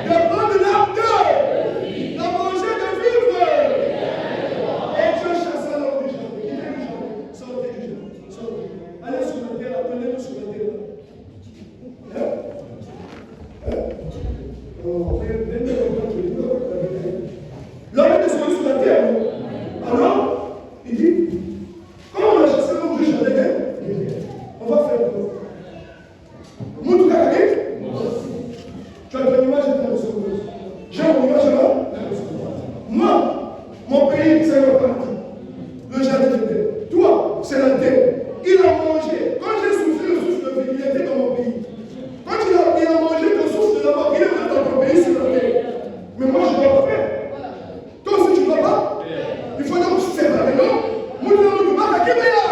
De prendre l'acte. De manger, de vivre. Et Dieu chassa l'homme du jardin. Quittez du jardin. Sortez du jardin. Sortez. Allez sur la terre, appelez-nous sur la terre. L'homme est descendu sur la terre. Alors, il dit, comment on a chassé l'homme du jardin? On va faire quoi? Moutou Kakaki? Tu as ton image et ta ressemblance. J'ai mon image là? Moi, mon pays, c'est le paradis. Le jardin de terre. Toi, c'est la terre. Il a mangé. Quand j'ai soufflé le souffle de vie, il était dans mon pays. Quand il a mangé le souffle de la mort, il est dans ton pays sur la terre. Mais moi, je ne dois pas faire. Toi aussi, tu ne dois pas. Il faut donc se séparer, non? Moutou Kakaki, qui est là?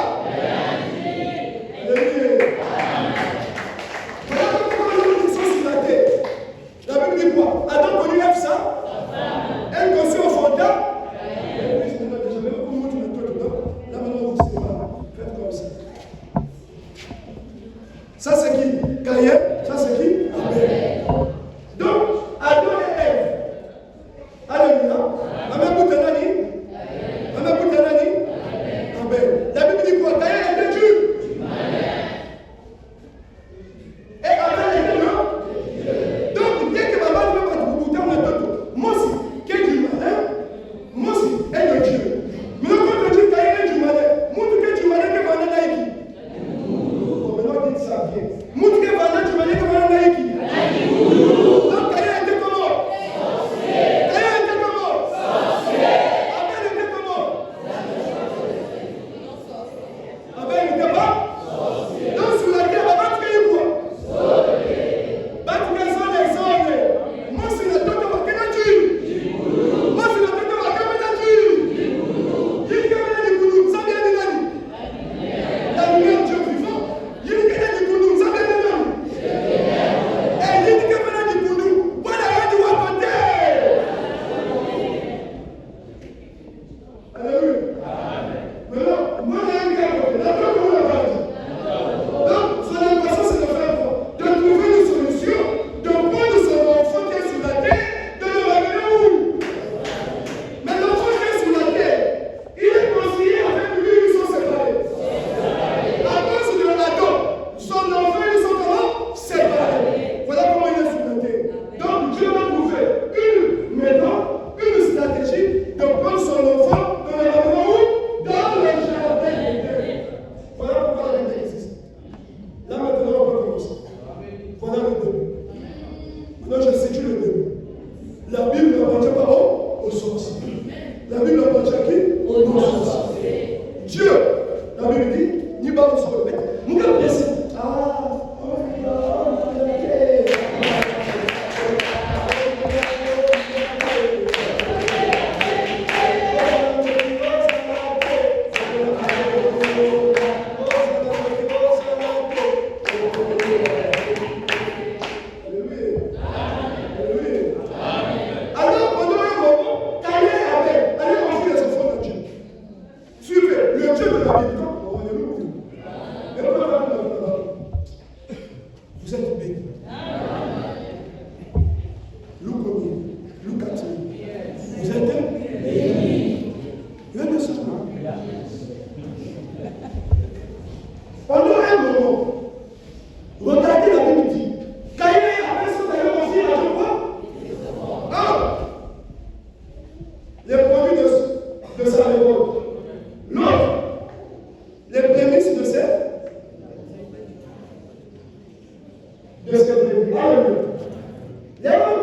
Voilà comment les gens qui sont sur la terre. La Bible dit quoi? Adam connu ça?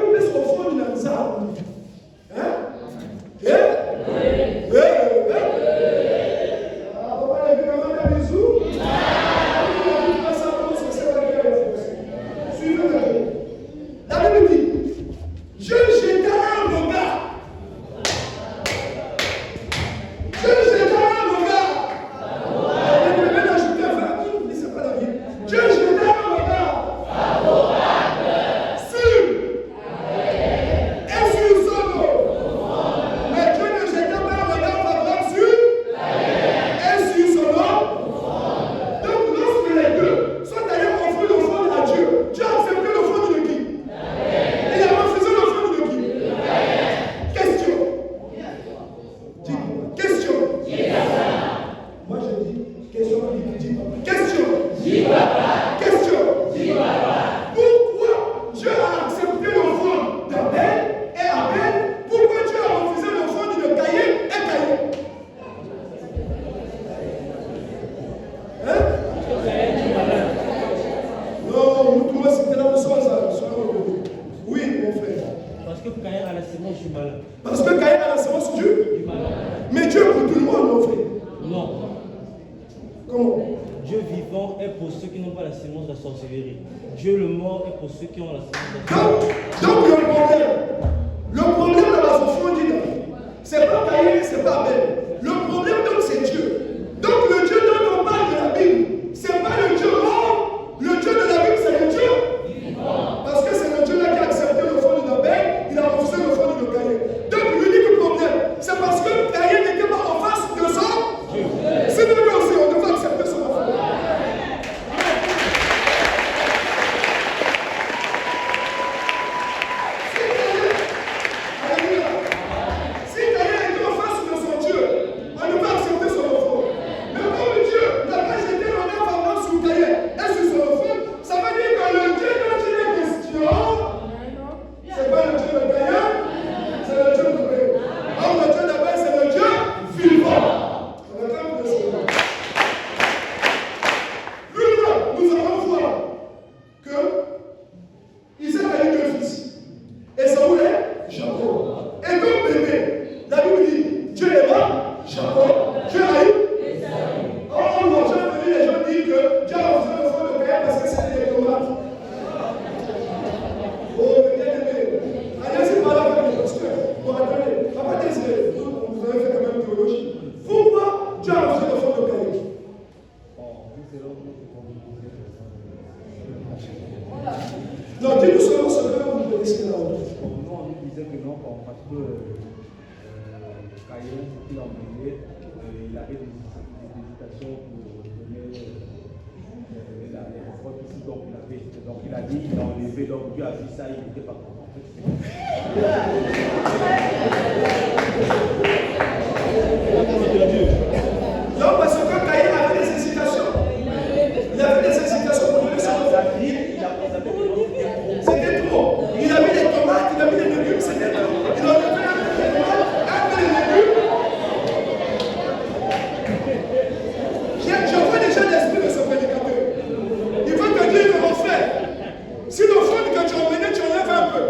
que tu es au fond d'une nzambe. Hein? Ah, papa l'a vu comment t'as bisou? Suivez-le. La Bible dit, Dieu jeta un regard. Dieu jeta un regard. Maintenant, je peux faire. C'est pas la Bible. Dieu jeta un regard. Mais Dieu ne jeta pas un regard favorable sur et sur son homme. Donc, lorsque les deux sont allés offrir l'offrande à Dieu, Dieu a accepté l'offrande de qui? Il a refusé l'offrande de qui? Question. Dis-moi. Question. Moi, je dis question. Question. Question. Pourquoi Dieu a accepté l'offrande d'Abel et Abel? Pourquoi Dieu a refusé l'offrande de Caïn et Caïn? Hein? Non, nous c'était la leçon ça. Oui, mon frère.
Parce que Caïn a la sémence du malin.
Parce que Caïn a la sémence du
malin.
Mais Dieu pour tout le monde, mon frère.
Non.
Comment?
Dieu vivant est pour ceux qui n'ont pas la sémence de la sorcellerie. Dieu le mort est pour ceux qui ont la sémence de la sorcellerie.
Donc le problème dans la offrande d'Israël, c'est pas Caïn, c'est pas Abel. Le problème donc c'est Dieu. Donc le Dieu dont on parle de la Bible, c'est pas le Dieu mort. Le Dieu de la Bible, c'est le Dieu vivant. Parce que c'est le Dieu là qui a accepté l'offrande d'Abel, il a refusé l'offrande de Caïn. Donc l'unique problème, c'est parce que Caïn n'était pas en face de son Dieu. C'est de lui aussi, on devait accepter son offrande. Non, dis-nous seulement ce que vous connaissez là.
Nous, on nous disait que non, parce que Caïn, il a emmené, il avait des hésitations pour donner la réponse ici, donc il a dit, il a enlevé, donc Dieu a vu ça, il n'était pas content.
Non, parce que Caïn avait des hésitations. Il avait des hésitations pour donner son offrande. C'était trop. Il a mis des tomates, il a mis des légumes, c'était trop. Il a enlevé un peu de tomates, un peu de légumes. Je vois déjà l'esprit de ce prédicateur. Il veut te dire que mon frère, si l'offrande que tu as emmenée, tu enlèves un peu.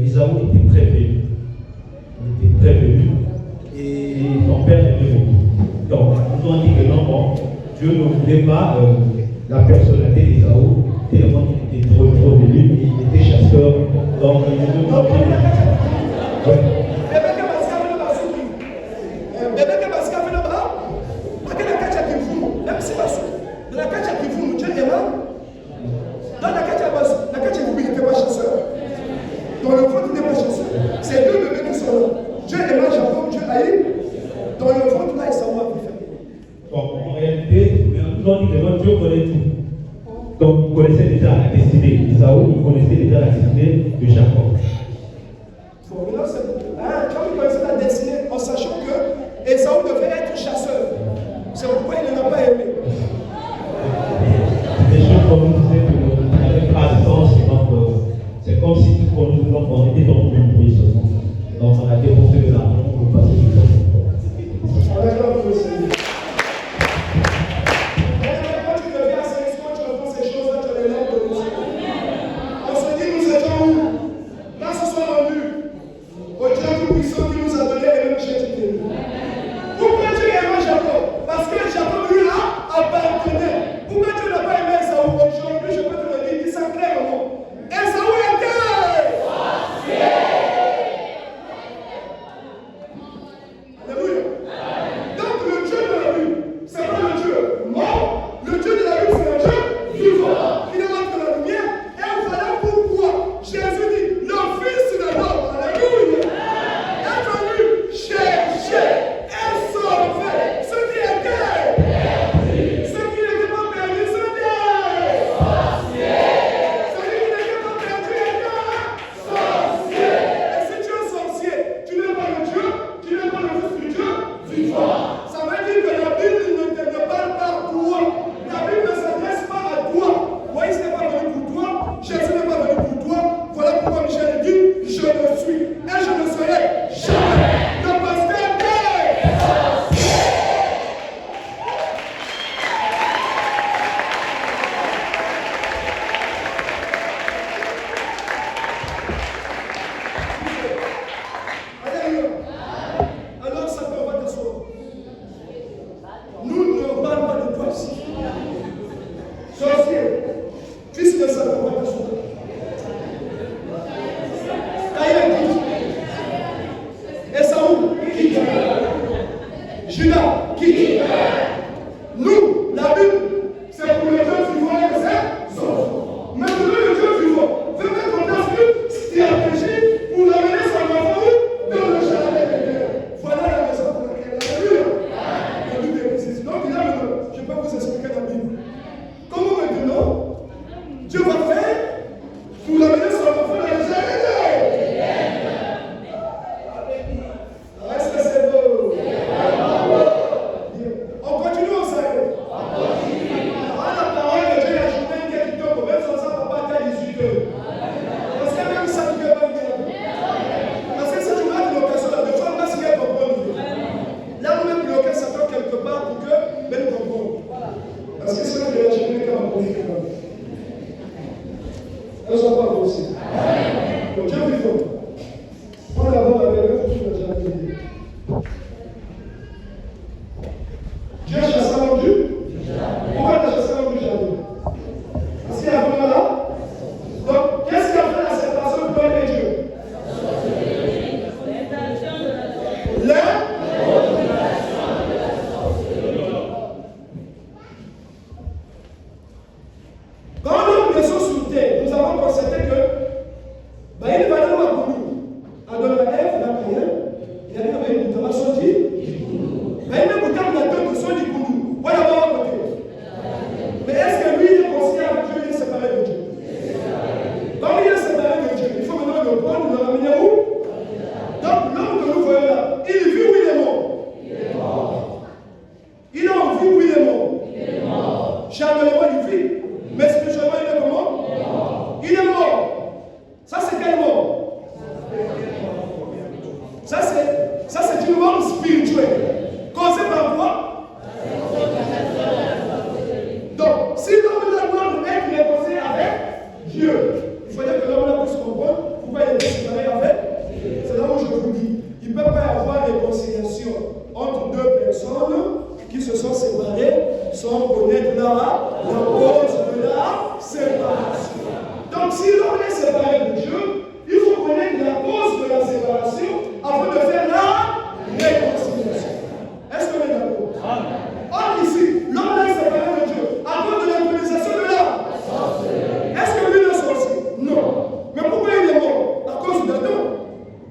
Isaou était très velu. Il était très velu. Et son père était velu. Donc, ils ont dit que non, Dieu ne voulait pas la personnalité d'Isaou, tellement qu'il était trop velu, et il était chasseur. Donc, il ne veut pas.
Dans le ventre, il n'est pas chasseur. C'est deux bébés qui sont là. Dieu aima Jacob, Dieu haït. Dans le ventre, là, Esaou a pu faire.
Donc, en réalité, nous avons dit que Dieu connaît tout. Donc, il connaissait déjà la destinée d'Esaou, il connaissait déjà la destinée de Jacob.
Quand il connaissait la destinée, en sachant que Esaou devait être chasseur. C'est pourquoi il ne l'a pas aimé.
Des choses comme nous disaient que n'avaient pas de sens, donc c'est comme si tout pour nous, on était dans une bruit seulement. Donc on a dépensé de l'argent pour passer du temps.
Quand tu deviens à sélection, tu reprends ces choses-là, tu les lèves de nous. On se dit, nous étions où? Là, ce soir, on vu. Au Dieu tout-puissant qui nous a donné les mêmes chrétiens. Pourquoi Dieu aimait Jacob? Parce que Jacob, lui, là, appartenait. Pourquoi Dieu n'a pas aimé Esaou? Aujourd'hui, je peux te le dire, dis ça clairement. Esaou était sorcier. Alléluia. Donc le Dieu de la Bible, ce n'est pas le Dieu mort. Le Dieu de la Bible, c'est le Dieu vivant. Il est de la lumière. Et voilà pourquoi Jésus dit, le Fils de l'homme, alléluia, est venu chercher et sauver ce qui était perdu. Ce qui n'était pas perdu, ce n'est sorcier. Celui qui n'était pas perdu était sorcier. Et si tu es sorcier, tu n'es pas le Dieu, tu n'es pas le Fils du Dieu vivant. Ça veut dire que la Bible ne te parle pas à toi. La Bible ne s'adresse pas à toi. Moïse n'est pas venu pour toi, Jésus n'est pas venu pour toi. Voilà pourquoi Michel dit, je le suis et je ne serai jamais le pasteur des sorciers. Alléluia. Alors ça peut pas t'asseoir. Nous ne parlons pas de toi ici. Sorcier, fils de Satan, va t'asseoir. Caïn quitte. Esaou quitte. Judas quitte. Nous, la Bible, c'est pour le Dieu vivant et ses enfants. Maintenant, le Dieu vivant veut mettre en place une stratégie pour amener son enfant dans le jardin de Dieu. Voilà la raison pour laquelle, alléluia, la Bible est précise. Donc, là, maintenant, je peux vous expliquer la Bible. Comment maintenant, Dieu va faire pour amener son enfant dans le jardin de Dieu. Est-ce que c'est beau? On continue au sérieux. La parole de Dieu, la journée qui tombe, même sans ça, papa à 18 heures. Parce que même ça, tu ne peux pas dire. Parce que si tu vas de l'occasion, là, de fois, on va se faire comprendre. Là, on met bloqué Satan quelque part pour que même comprendre. Parce que c'est là que la journée qui va comprendre. Elles ne sont pas aussi. Donc, Dieu vivant. On d'abord avec eux, il faut que déjà dit. Dieu chasse l'homme du. Pourquoi tu as chassé l'homme du jardin? Parce qu'il y a vraiment là. Donc, qu'est-ce qui a fait la séparation de toi et Dieu? Quand nous sommes sur terre, nous avons constaté que il va nous à Adam et Ève, la prière, il y a eu une intervention dit. Mais il y a une son du Koudou. Voilà, on va côté. Mais est-ce que lui, il est considéré avec Dieu, il est séparé de Dieu? Comme il est séparé de Dieu, il faut maintenant le prendre, le ramener où? Donc, l'homme que nous voyons là, il vit ou il est mort? Il est mort. Il est en vie ou il est mort? Il est mort. Charnellement, il vit. Mais spirituellement, il est comment? Il est mort. Il est mort. Ça, c'est quel mort? Ça, c'est une mort spirituelle. Causée par quoi? Donc, si l'homme a le droit d'être réconcilié avec Dieu, il fallait que l'homme puisse comprendre Pourquoi il était séparé avec? C'est là où je vous dis. Il ne peut pas y avoir réconciliation entre deux personnes qui se sont séparées sans connaître la cause de la séparation. Donc si l'on est séparé de Dieu, il faut connaître la cause de la séparation afin de faire la réconciliation. Est-ce qu'on est d'accord? Or ici, l'homme est séparé de Dieu à cause de l'improvisation de l'âme. Est-ce que lui est sorcier? Non. Mais pourquoi il est mort? À cause d'Adam.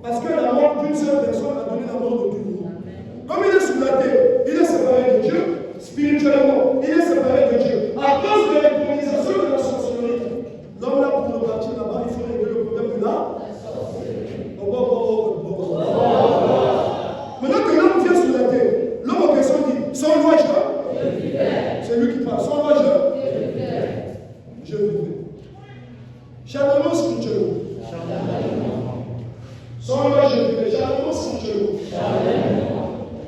Parce que la mort d'une seule personne a donné la mort de tout le monde. Comme il est sur la terre, il est séparé de Dieu spirituellement. Il est séparé de Dieu à cause de l'improvisation de la sorcellerie. L'homme là pour repartir là-bas, il faut régler le problème de là. Maintenant que l'homme vient sur la terre, l'homme en question dit, sans loi c'est lui qui parle, sans loi je vivrai. Charnellement spirituellement. Sans loi je vivrai. Charnellement spirituellement.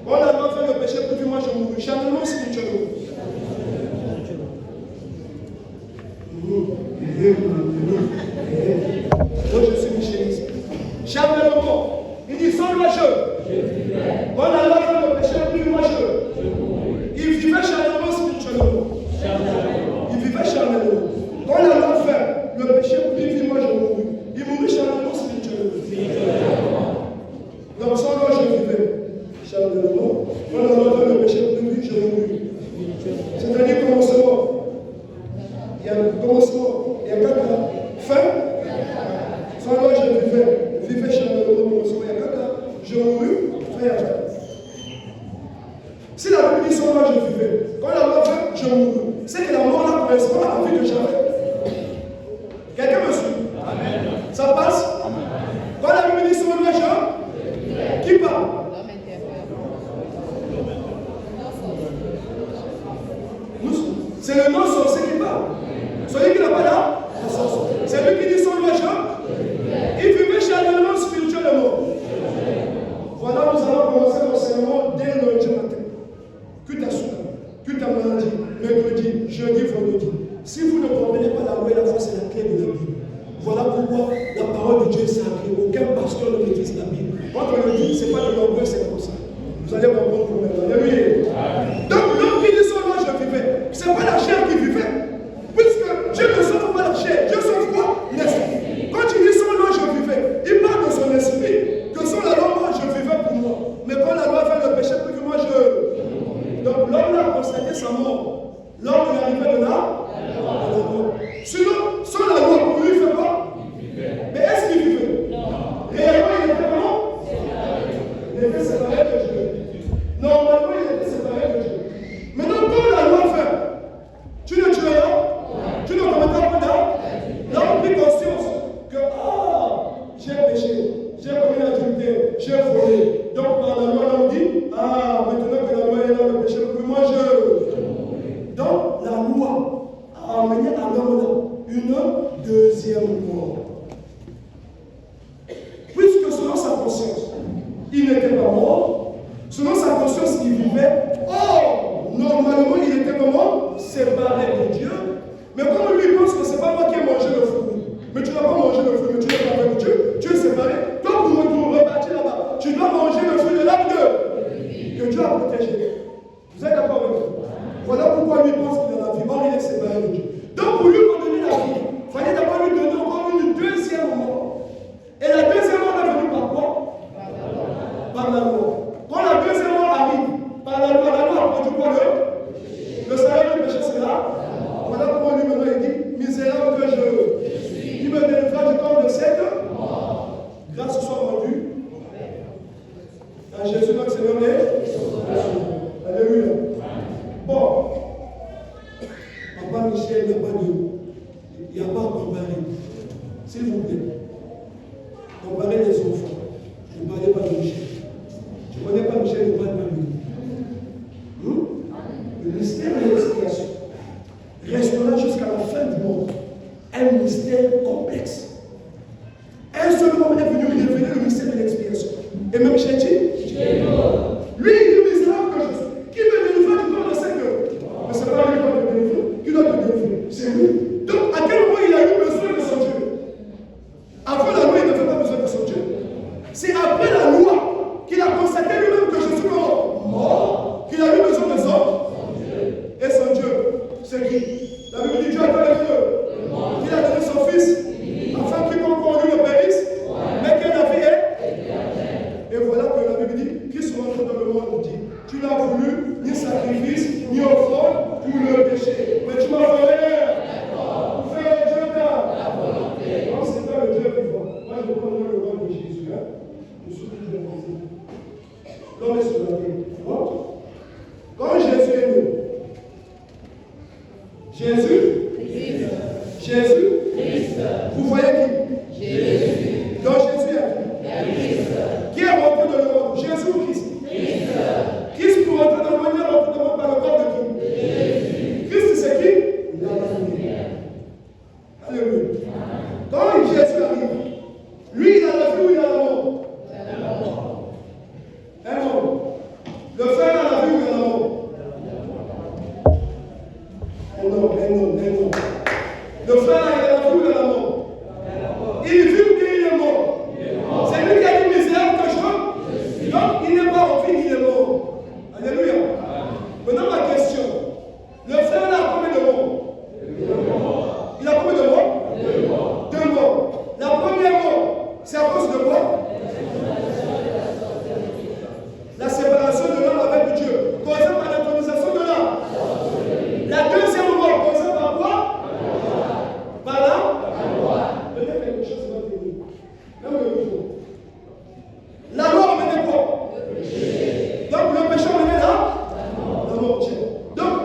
Quand la loi fait le péché, plus moi je mourrai. Charnellement spirituellement. Moi je suis Michel. Charnellement. Il dit sans loi quand la loi fait le péché, plus moi il vivait charnellement spirituellement. Il vivait charnellement. Quand la loi fait le péché, plus moi je mourrai. Il mourut charnellement spirituellement. Donc sans loi je vivais charnellement. Quand la loi fait le péché, plus je mourrai. C'est-à-dire commencement. Il y a un commencement. Il y a 4 ans. Fin. Sans loi je vivais charnellement. Commencement. Il y a 4 ans. Je mourus. Si la Bible dit sans loi je vivais, quand la loi fait, je mourrai. C'est que la mort là correspond à la vie de Japheth. Quelqu'un me suit? Amen. Ça passe? Amen. Quand la Bible dit sans loi je, qui parle? C'est le non-sorcier qui parle. Celui qui n'a pas là, c'est lui qui dit sans loi je, il vivait charnellement spirituellement. Voilà, nous allons commencer l'enseignement dès lundi matin. Culte à Souka, culte à lundi, mercredi, jeudi, vendredi. Si vous ne comprenez pas la loi et la foi, c'est la clé de la Bible. Voilà pourquoi la parole de Dieu est sacrée. Aucun pasteur ne maîtrise la Bible. Quand on le dit, ce n'est pas de l'orgueil, c'est comme ça. Vous allez comprendre pour maintenant. Alléluia. Donc l'homme qui dit son loi, je vivais. Ce n'est pas la chair qui vivait. Puisque Dieu ne sauve pas la chair. Dieu sauve quoi? L'esprit. Quand il dit son loi, je vivais, il parle de son esprit. Que sans la loi, je vivais pour moi. Mais quand la loi fait le péché, plus que moi, donc l'homme a constaté sa mort. L'homme est arrivé de là. Sinon, sans la loi, pour lui, il fait quoi? Mais est-ce qu'il vivait? Réellement, il était comment? Il était séparé de Dieu. Normalement, il était séparé de Dieu. Maintenant, quand la loi fait, tu ne tueras, tu ne commettras pas d'acte. Là, on prit conscience que, j'ai péché, j'ai commis l'adultère, j'ai volé. Donc, par la loi, on dit, maintenant que la loi est là, le péché, plus moi je. Donc, la loi a amené à l'homme là une deuxième mort. Puisque selon sa conscience, il n'était pas mort, selon sa conscience, il vivait. Or, normalement, il était comment? Séparé de Dieu. Mais comme lui pense que ce n'est pas moi qui ai mangé le fruit, mais tu n'as pas mangé le fruit, mais tu n'es pas avec Dieu, tu es séparé. Toi, pour repartir là-bas, tu dois manger le fruit de l'arbre que Dieu a protégé. Vous êtes d'accord avec moi? Voilà pourquoi lui pense qu'il a la vie. Or, il est séparé de Dieu. Donc, pour lui redonner la vie, il fallait d'abord lui donner encore une deuxième mort. Et la deuxième mort est venue par quoi? Par la loi. Quand la deuxième mort arrive, par la loi a produit quoi? Le salaire du péché, c'est là. Voilà pourquoi lui maintenant il dit, misérable que je suis. Il me délivrera du corps de cette mort. Grâce soit rendue à Jésus notre Seigneur et alléluia. Bon, Papa Michel, il n'y a pas à comparer. S'il vous plaît, comparez les enfants. Ne parlez pas de Michel. Tu ne connais pas Michel, ne parle pas de lui. Le mystère de l'expiation restera jusqu'à la fin du monde. Un mystère complexe. Un seul homme est venu révéler le mystère de l'expiation. Et même Michel dit, lui, il est misérable que je suis. Qui me délivre du corps de ses cœurs? Mais ce n'est pas lui qui doit te délivrer. Qui doit te délivrer? C'est lui. Donc, à quel moment il a eu besoin de son Dieu? Avant la loi, il ne fait Vous voyez qui? Jésus. Donc Jésus est qui? Qui est rentré dans le monde? Jésus ou Christ? Christ pour rentrer dans le monde, il est rentré dans le monde par le corps de qui? Jésus. Christ c'est qui? Il a la Alléluia. Quand Jésus arrive, lui il a la vie ou il a la mort? Un homme. Le frère a la vie ou il a la mort? Un homme. Le frère a la vie ou il a la mort? Il vit ou bien il est mort? C'est lui qui a dit misérable que je. Donc il n'est pas en vie, il est mort. Alléluia. Maintenant ma question. Le frère a combien de morts? Il a combien de morts? Deux morts. La première mort, c'est à cause de quoi? La séparation de l'homme avec Dieu, causée par l'intronisation de l'homme. La deuxième mort, causée par quoi? Par là? Peut-être quelque chose va venir. Même le micro. La mort menait quoi? Donc le péché menait là? La mort. Tiens. Donc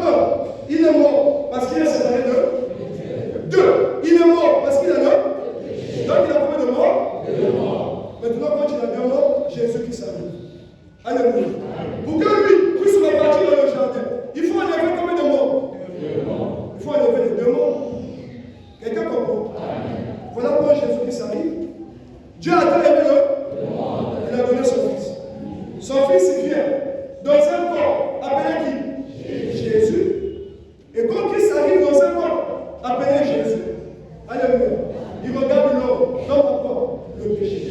il est mort parce qu'il est séparé de deux. Il est mort parce qu'il a deux. Donc il a combien de morts? Deux morts. Maintenant quand il a deux morts, Jésus qui s'arrive. Alléluia. Pour que lui puisse repartir dans le jardin, il faut enlever combien de morts? Il faut enlever les deux morts. Quelqu'un comprend? Voilà pourquoi Jésus-Christ arrive. Dieu a tant aimé il a donné son fils. Son fils il vient dans un corps appelé qui? Jésus. Et quand Christ arrive dans un corps appelé Jésus, alléluia, il regarde l'homme, l'homme a quoi? Le péché.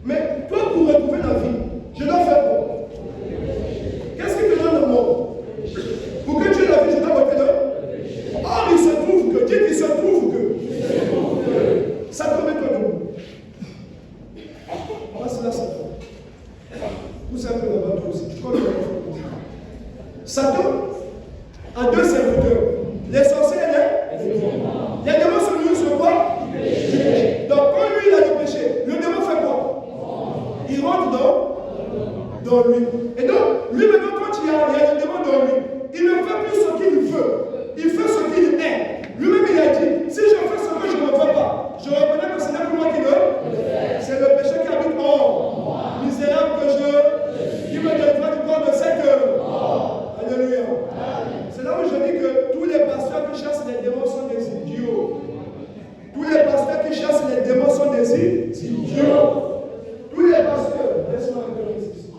Mais toi pour retrouver la vie, je dois faire quoi? Qu'est-ce qui te donne la mort? Pour que tu aies la vie, je dois voter le. Or, il se trouve que, dit qu'il se trouve que. Ça te met toi debout. Passe là, Satan. Pousse un peu là-bas, toi aussi. Tu connais Satan a deux serviteurs. Les sorciers et les démons sont venus sur quoi? Donc, quand lui, il a le péché, le démon fait quoi? Il rentre dans lui. Et donc, lui maintenant, quand il y a le démon dans lui, il ne fait plus ce qu'il veut. Il fait ce qu'il est. Lui-même, il a dit, si je fais ce que je ne veux pas, je reconnais que ce n'est plus moi qui le fais. C'est le péché qui habite en moi. Misérable que je, qui me délivre du corps de cette heure. Alléluia. C'est là où je dis que tous les pasteurs qui chassent les démons sont des idiots. Tous les pasteurs qui chassent les démons sont des idiots. Tous les pasteurs, laisse-moi ici.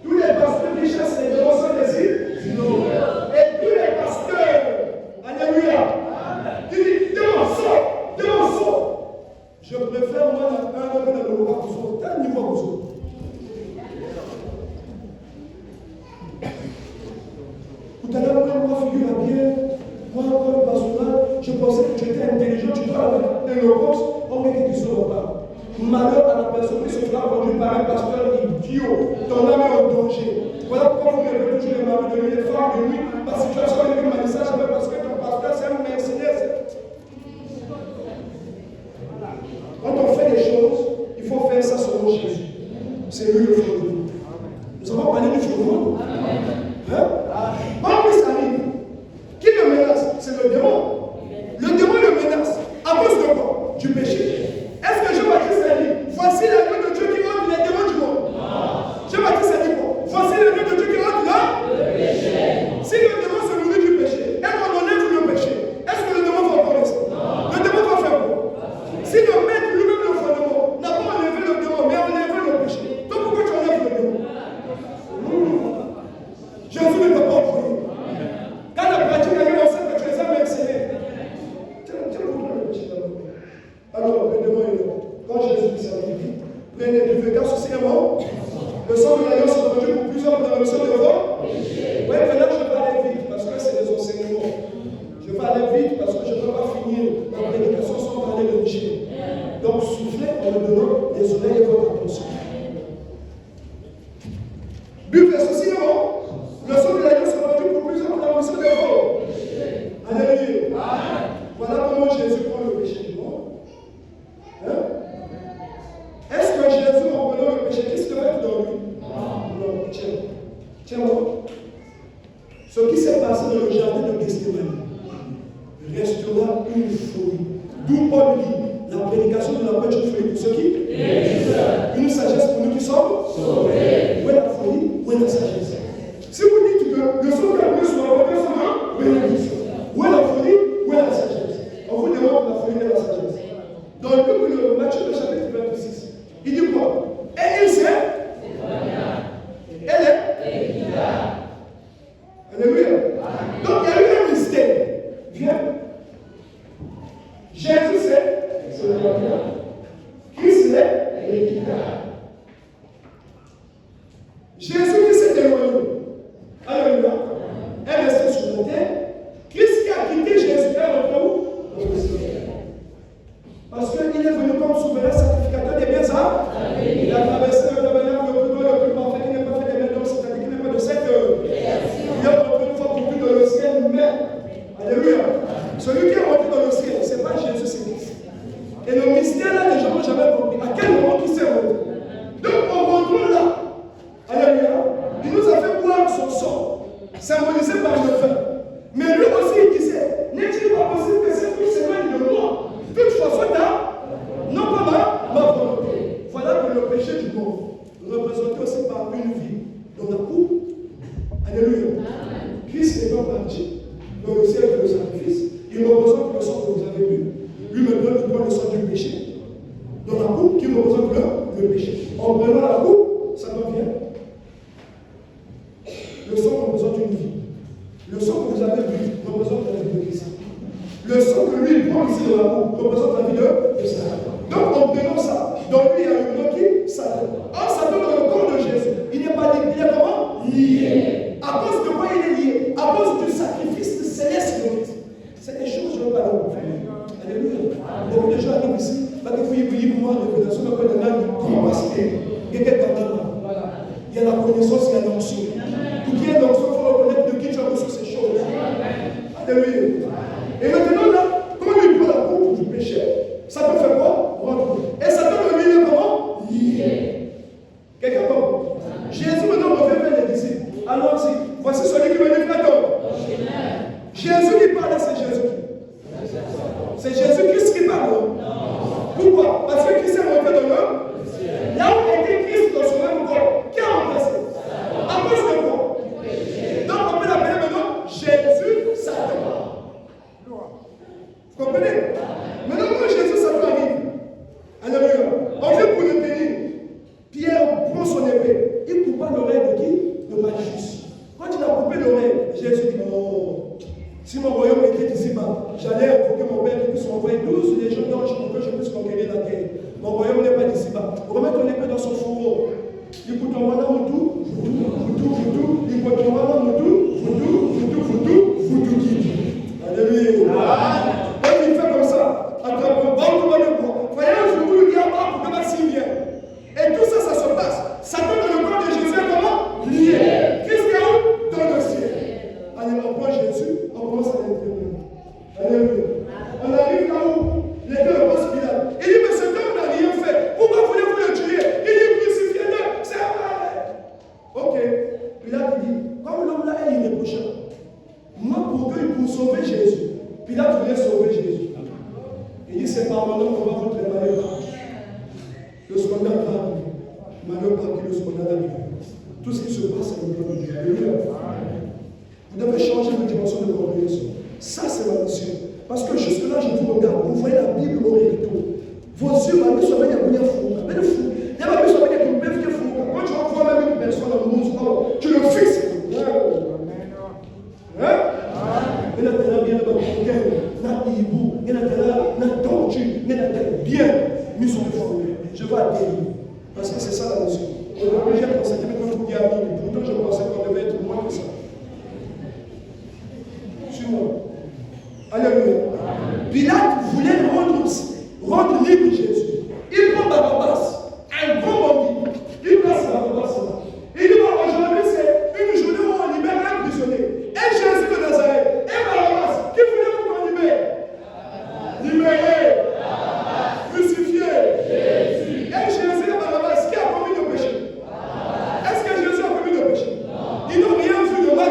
Tous les pasteurs qui chassent les démons sont des idiots. Et tous les pasteurs, alléluia, qui disent démon sort. Je préfère moi un peu de l'Europe pour sauter. Tel niveau pour sauter. Tout à l'heure, moi, figure bien, moi, comme pastoral, je pensais que tu étais intelligent, tu parles avec éloquence, on met que tu ne sauras pas. Malheur à la personne qui se fera conduire par un pasteur idiot, ton âme est en danger. Voilà pourquoi vous rêvez toujours les maris de nuit, les femmes de nuit, la situation avec le message, parce que ton pasteur c'est un mercenaire. Quand on fait des choses, il faut faire ça selon Jésus. C'est lui le fondement. Nous avons parlé du fondement. Hein? Quand Christ arrive, qui le menace? C'est le démon. Le démon le menace. À cause de quoi? Du péché. Est-ce que Jean-Baptiste a dit, voici l'agneau de Dieu qui ôte les démons du monde? Jean-Baptiste a dit quoi? Voici l'agneau de Dieu qui ôte le péché. Si le démon se nourrit du péché, et qu'on enlève le péché, est-ce que le démon va encore rester? Le démon va faire quoi? Si le maître lui-même le fondement n'a pas enlevé le démon, mais enlevé le péché, donc pourquoi tu enlèves le démon? Jésus ne t'a pas envoyé. Quand la pratique arrive, on sait que tu es un mercenaire. Tiens, pourquoi le petit là-bas? Alors, le démon est là. Quand Jésus dit ça, il dit, prenez du vécan sur ses morts. Le sang de l'agneau s'est rendu pour plusieurs pour la rémission de vos. Oui, maintenant je vais aller vite parce que c'est des enseignements. Je vais aller vite parce que je ne peux pas finir la prédication sans parler de Dieu. Donc soufflez en me donnant les oreilles et votre attention. Buvez ceci, non? Le sang de l'agneau s'est rendu pour plusieurs pour la rémission de vos. Alléluia. Voilà comment Jésus prend le péché du monde. Hein? Est-ce que Jésus, en prenant le péché, qu'est-ce qu'il fait dans lui? Non. Tiens-moi. Ce qui s'est passé dans le jardin de Gethsémani restera une folie. D'où Paul dit, la prédication révélation de la loi du fruit pour ceux qui une sagesse pour nous qui sommes sauvés. Où est la folie? Où est la sagesse? Si vous dites que le sauvegarde soit apporté sur la bénédiction, où est la folie? Où est la sagesse? On vous demande la folie et la sagesse. Dans le livre de Matthieu, le chapitre 26, il dit quoi? Et il sait. Elle est. Alléluia. Donc il y a eu un mystère. Viens. Jésus c'est le moyen. Christ est l'équitable. Jésus qui s'est éloigné. Alléluia. Est resté sur la terre. Christ qui a quitté Jésus est rentré où? Dans le ciel. Parce qu'il est venu comme souverain sacrificateur des biens à. Il a traversé le tabernacle le plus beau, le plus parfait, qui n'est pas fait des mains d'homme, c'est-à-dire qui n'est pas de cette. Il est rentré une fois pour tout dans le ciel même. Alléluia. Celui qui est rentré dans le ciel, ce n'est pas Jésus, c'est Christ. Et le mystère là, les gens n'ont jamais compris. À quel moment il s'est rentré? Donc on retrouve là. Alléluia. Il nous a fait boire son sang, symbolisé par le vin. Mais lui aussi, il disait, n'est-il pas possible que cette vie s'éloigne de moi? Toutefois, soit là, non pas ma volonté. Voilà que le péché du monde, représenté aussi par une vie dans la coupe. Alléluia. Christ n'est pas parti dans le ciel de le sacrifice. Il représente le sang que vous avez bu. Lui maintenant, il prend le sang du péché. Dans la coupe qui représente le péché. En prenant la coupe, ça devient. Le sang représente une vie. Le sang que vous avez bu représente la vie de Christ. Le sang que lui il prend ici dans la coupe représente la vie de Satan. Donc en prenant ça, dans lui il y a une autre qui Satan. Or Satan dans le corps de Jésus, il n'est pas lié, il est comment? Lié. À cause de quoi il est lié? À cause du sacrifice céleste de Christ. C'est des choses que je ne veux pas leur faire. Alléluia. Beaucoup de gens arrivent ici, parce que vous voyez moi, révélation de la langue, il y a la connaissance, il y a l'onction. Pour qu'il y ait l'onction, il faut reconnaître de qui tu as reçu ces choses. Alléluia. Et maintenant, là, quand lui prend la coupe du péché, ça peut faire quoi? Rendre. Et ça peut le lier comment? Lié. Quelqu'un comprend? Jésus maintenant revient vers les disciples. Alors, voici celui qui me livre d'accord. Jésus qui parle, c'est Jésus. C'est Jésus-Christ qui parle. Pourquoi? Parce que Christ est rentré dans l'homme. Là où était Christ dans son même corps, qui a remplacé? À cause de quoi? Donc on peut l'appeler maintenant Jésus Satan. Vous comprenez? Maintenant quand Jésus Satan arrive, alléluia, on vient pour le tenir. Pierre prend son épée, il coupa l'oreille de qui? De Malchus. Quand il a coupé l'oreille, Jésus dit non. Si mon royaume était ici-bas, j'allais invoquer mon Père qui puisse m'envoyer 12 légions d'anges pour que je puisse conquérir la terre. Mon royaume n'est pas d'ici-bas. Remets ton épée dans son fourreau. Il coûte en voilà tout, il coûte en voilà tout, alléluia. Donc il fait comme ça. Attrape un bon tour de bois. Voyez un jour où il y a un pour que ma s'y vienne. Et tout ça, ça se passe. Ça peut dans le corps de Jésus comment? Lié. Christ est où? Dans le ciel. Allez, on prend Jésus, on commence à l'intérieur. Alléluia. On arrive là où les deux posent Pilate. Il dit, mais cet homme n'a rien fait. Pourquoi voulez-vous le tuer? Il dit, crucifiez-le. C'est vrai. Ok. Pilate dit, comme l'homme là est irréprochable, moi pour sauver Jésus, Pilate voulait sauver Jésus. Il dit, c'est par maintenant qu'on va vous préparer. Le scandale va arriver. Malheur par qui le scandale arrive. Tout ce qui se passe à l'intérieur de Dieu. Alléluia. Vous devez changer de dimension de compréhension. Ça, c'est ma mission. Parce que jusque-là, je vous regarde. Vous voyez la Bible au recto. Vos yeux, ma vie, sont bien fou. Mais le fou. Il y a ma vie, sont bien fou. Quand tu vois même une personne en mouvement, tu le fixes. Hein? Il y a bien de il y a tortue, il y a bien mis sur le fond. Je vais atterrir. Parce que c'est ça la mission. J'ai pensé que vous dites, pourtant je pensais qu'on devait être moins que ça. Alléluia. Pilate voulait rendre libre Jésus. Il prend Barabbas, un gros bandit. Il place Barabbas là. Il dit, aujourd'hui c'est une journée où on libère un prisonnier. Et Jésus de Nazareth. Et Barabbas, qui voulez-vous qu'on libère? Libéré. Crucifié. Jésus. Et Jésus et Barabbas, qui a commis le péché? Est-ce que Jésus a commis le péché? Ils n'ont rien vu de mal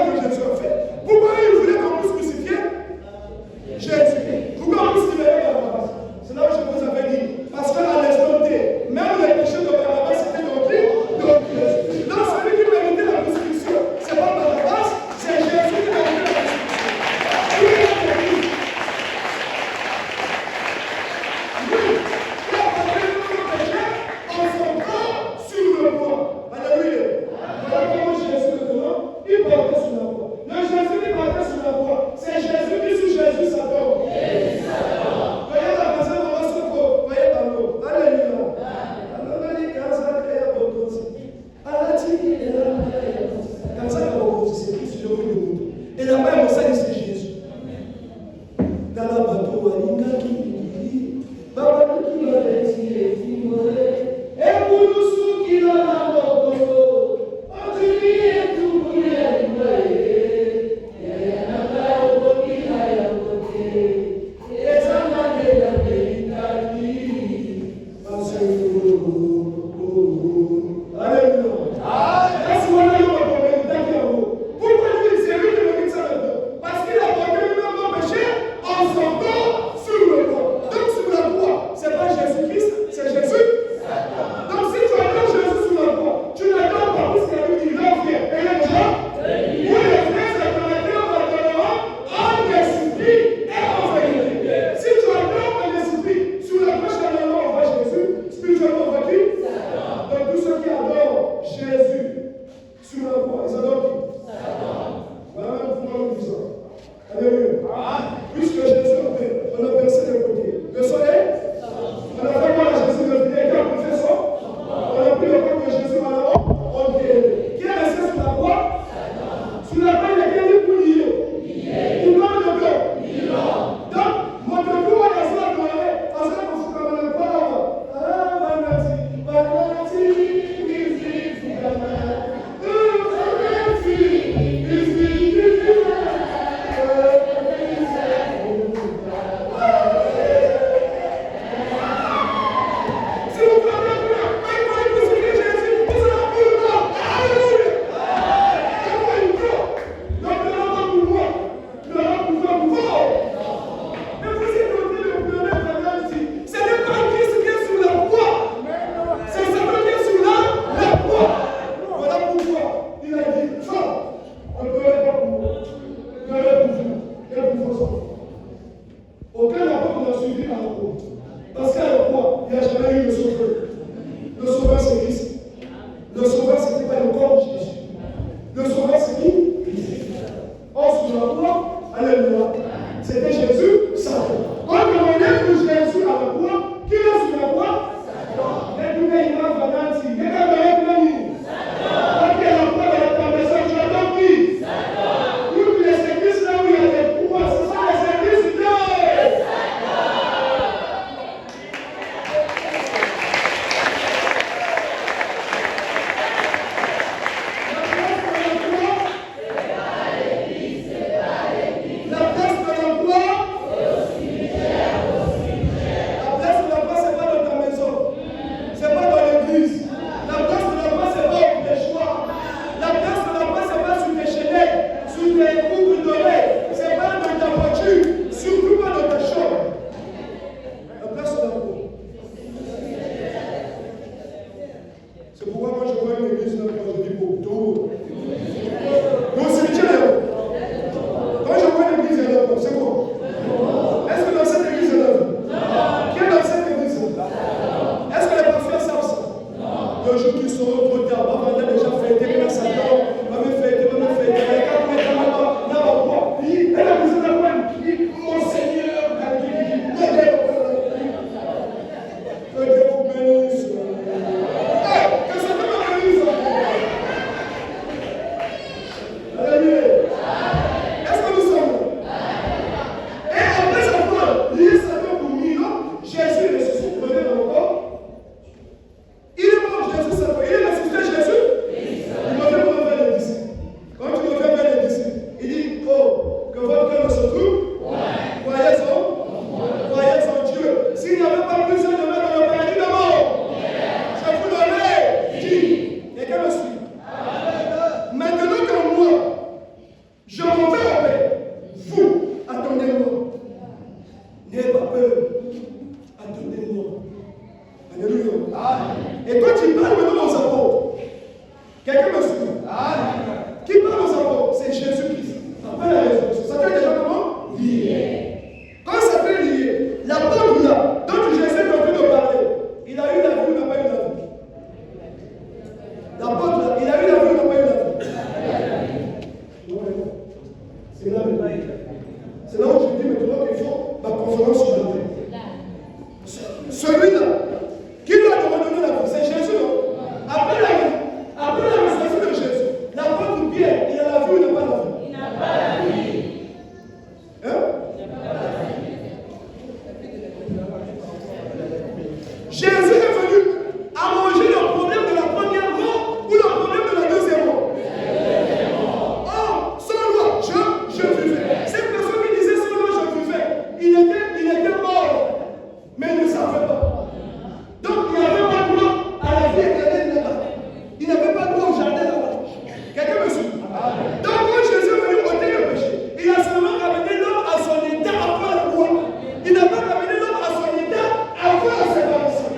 Le jour qu'ils seront trop tard, on va déjà fêter, que la Satan va me fêter, va me fêter. Et quand on est dans la voix, il dit, elle a besoin d'un point. Il dit, mon Seigneur, que Dieu vous bénisse. Que Satan me bénisse. Alléluia. Est-ce que nous sommes là? Et après avoir lié Satan pour mille ans, Jésus est ressuscité dans le corps. Il est mort, Jésus s'est mort. Il est ressuscité, Jésus. Il revient pour vers les disciples. Quand il revient vers les disciples, il dit, oh, que votre cœur ne se trouve. Croyez en Dieu. S'il n'y avait pas plusieurs de dans le paradis de mort, je vous l'aurais dit. Et qu'elle me suit. Maintenant que moi, je m'en vais au Père, vous, attendez-moi. N'ayez pas peur. Attendez-moi. Alléluia. Et quand il parle maintenant aux apôtres, quelqu'un me suit. Qui parle aux apôtres? C'est Jésus-Christ. Après la résurrection. Ça fait déjà comment? Lié. Quand ça fait lié, l'apôtre là, dont Jésus est en train de parler, il a eu la vie ou n'a pas eu la vie? L'apôtre là, il a eu la vie ou n'a pas eu la vie? C'est là maintenant. C'est là où je dis maintenant qu'il faut ma conférence sur la terre. Celui-là, qui lui a redonné la vie? C'est Jésus, non? Après la résurrection de Jésus, l'apôtre Pierre, il a la vie ou il n'a pas la vie? Il n'a pas la vie. Hein? Jésus est venu arranger le problème de la première mort ou le problème de la deuxième mort? Oh, sans loi, je vivais. Cette personne qui disait sans loi, je vivais, il était mort, mais il ne savait pas. Donc il n'avait pas droit à la vie éternelle là-bas. Il n'avait pas droit au jardin là-bas. Quelqu'un me suit? Donc quand Jésus est venu ôter le péché, il a seulement ramené l'homme à son état avant la loi. Il n'a pas ramené l'homme à son état avant la séparation.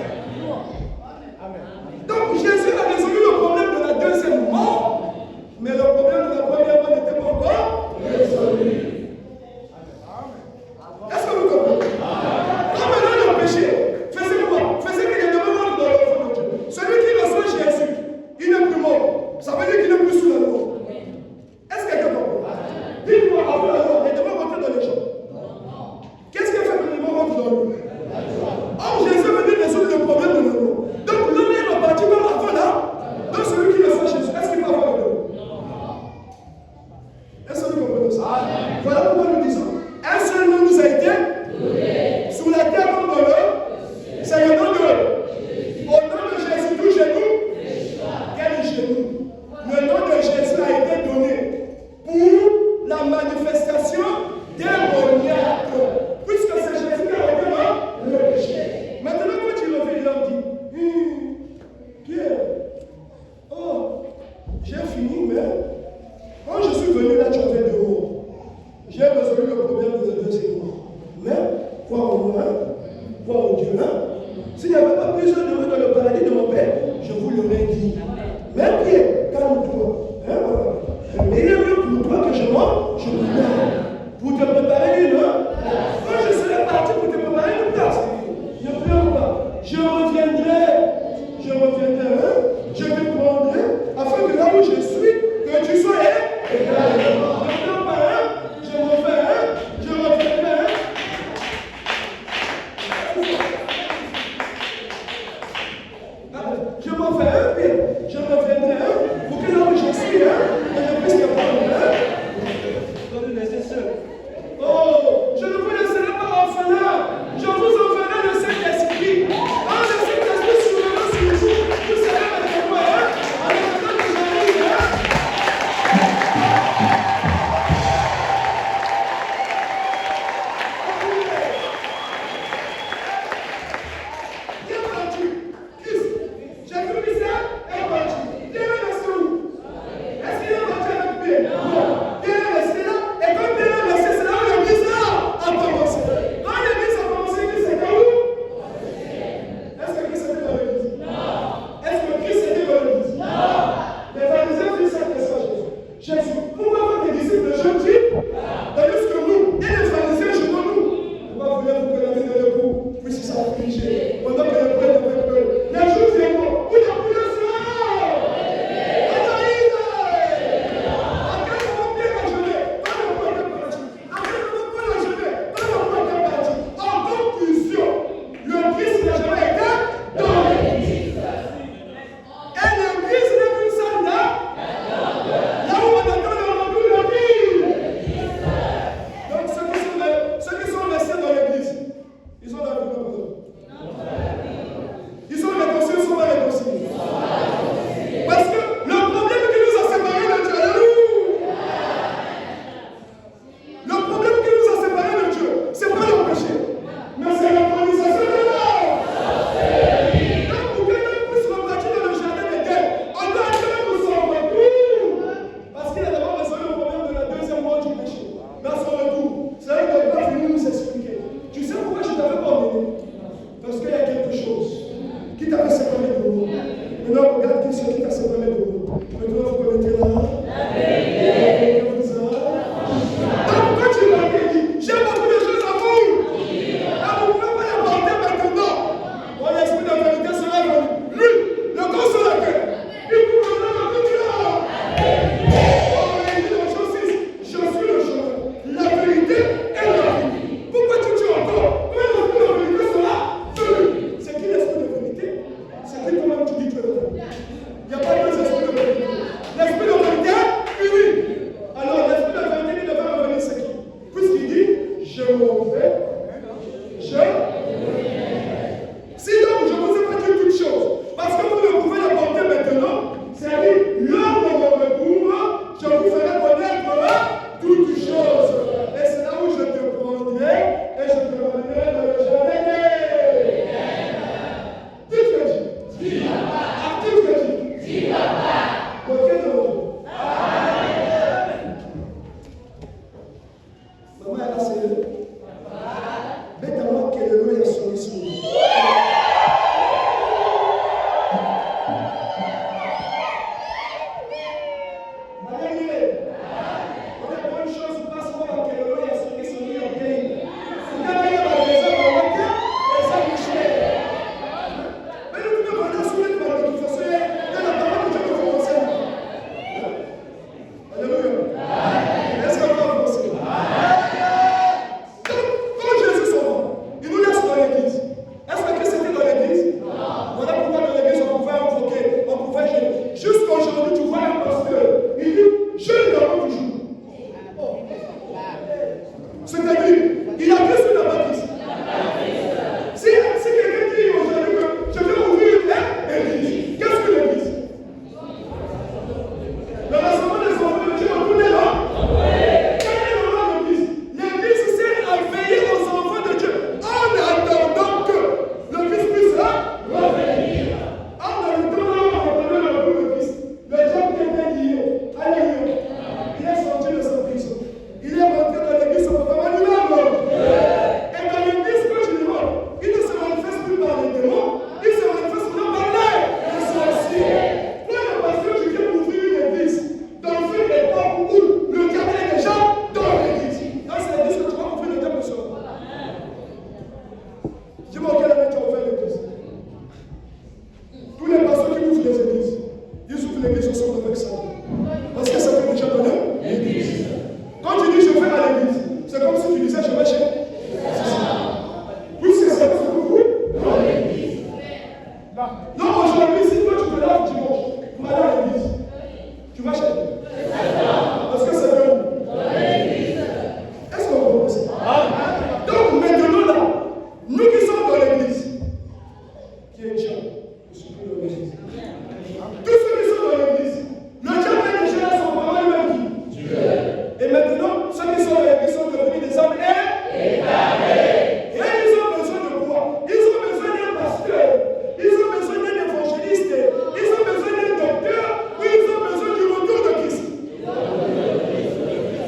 dit ce qui t'a séparé de vous. Maintenant, vous connaissez la vérité. Donc, quand tu l'as dit, j'ai beaucoup de choses à vous. Ah, vous ne pouvez pas y apporter maintenant. Mon esprit de vérité sera venu. Lui, le consolateur, il vous donnera le cœur. Oh, il dit dans Jean 6, je suis le chemin, la vérité et la vie. Pourquoi tu dis encore? Quand l'esprit de vérité sera venu. C'est qui l'esprit de vérité? C'est qui toi-même tu dis que tu es le vérité? Il n'y a pas deux esprits de vérité. L'esprit de vérité, oui. Alors, l'esprit de vérité qui devrait revenir, c'est qui? Puisqu'il dit, je m'en vais, si donc je vous ai pas dit toutes choses, parce que vous ne pouvez les porter maintenant, c'est-à-dire, lors de mon retour, je vous ferai connaître toutes choses. Et c'est là où je te prendrai et je te ramènerai dans le jardin. Dis ce que je dis. Ah, dis ce que je dis. Ok, donc. Maman, elle a essayé. Bête à moi, quel est le meilleur solution. Jusqu'aujourd'hui, tu vois un pasteur, il dit, je le demande toujours. C'est-à-dire, il a pris sur la bâtisse. Si quelqu'un dit aujourd'hui que je vais ouvrir une église, qu'est-ce que l'église? Le rassemblement des enfants de Dieu, on est là. Quel est le rôle de l'église? L'église sert à veiller aux enfants de Dieu en attendant que le Christ puisse revenir. En attendant le retour de Christ, le diable qui était lié, alléluia, il est sorti de sa prison. Il est rentré dans l'église pour avoir du monde. Et dans l'église, quand tu le vois, il ne se manifeste plus par les démons, il se manifeste maintenant par les sorciers. Toi, le pasteur, tu viens ouvrir une église dans une époque où le diable est déjà dans l'église. Là, c'est l'église que tu vas ouvrir, le diable sera. Dis-moi, quelle année tu as ouvert l'église? Tous les pasteurs qui ouvrent les églises, ils ouvrent l'église ensemble avec ça. Parce que ça fait déjà donner l'église. Quand tu dis je vais à l'église, c'est comme si tu disais je vais chez. Oui, c'est ça que vous dans l'église. Non, aujourd'hui, si toi tu te lèves dimanche pour aller à l'église, tu vas chez. Parce que c'est là où? Dans l'église. Est-ce qu'on comprend ça? Donc maintenant là, nous qui sommes dans l'église, qui est Dieu, je suis plus dans l'église. Tous ceux qui sont dans l'église, le diable est déjà là, son parole lui-même qui. Et maintenant, ceux qui sont dans l'église sont devenus des hommes égarés. Et ils ont besoin de quoi? Ils ont besoin d'un pasteur, ils ont besoin d'un évangéliste, ils ont besoin d'un docteur, ou ils ont besoin du retour de Christ.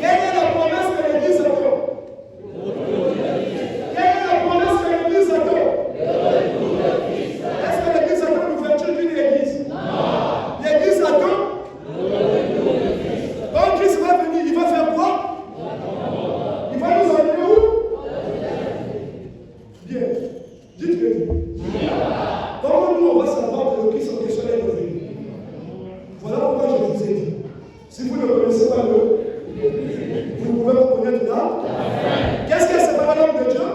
Quelle est la promesse que l'église attend? Quelle est la promesse que l'église attend? Est-ce que l'église attend l'ouverture d'une église? Non. L'église attend? Quand Christ va venir, il va faire quoi? Il va nous emmener où? Bien. Dites que oui. Comment nous on va savoir que le Christ en question est revenu? Voilà pourquoi je vous ai dit. Si vous ne connaissez pas le, vous ne pouvez pas connaître là. Qu'est-ce que c'est par l'homme de Dieu?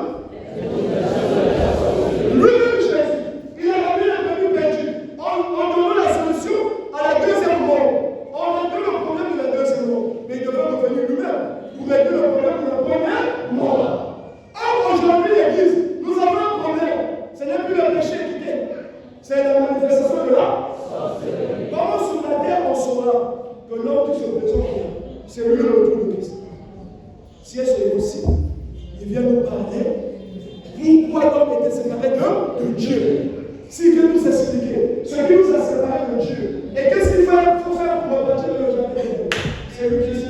Lui-même Jésus, il a ramené le peuple perdu en donnant la solution à la deuxième mort. On a donné le problème de la deuxième mort, mais il devait revenir lui-même pour régler le problème de la première mort. Or, aujourd'hui, l'église, nous avons un problème. Ce n'est plus le péché qui est, c'est la manifestation de la sorcellerie. Comment sur la terre on saura que l'homme qui se présente, c'est lui le retour de Christ? Si c'est possible, il vient nous parler pourquoi l'homme était séparé de Dieu. S'il vient nous expliquer ce qui nous a séparés de Dieu, et qu'est-ce qu'il faut faire pour repartir de le jardin? C'est le Christ.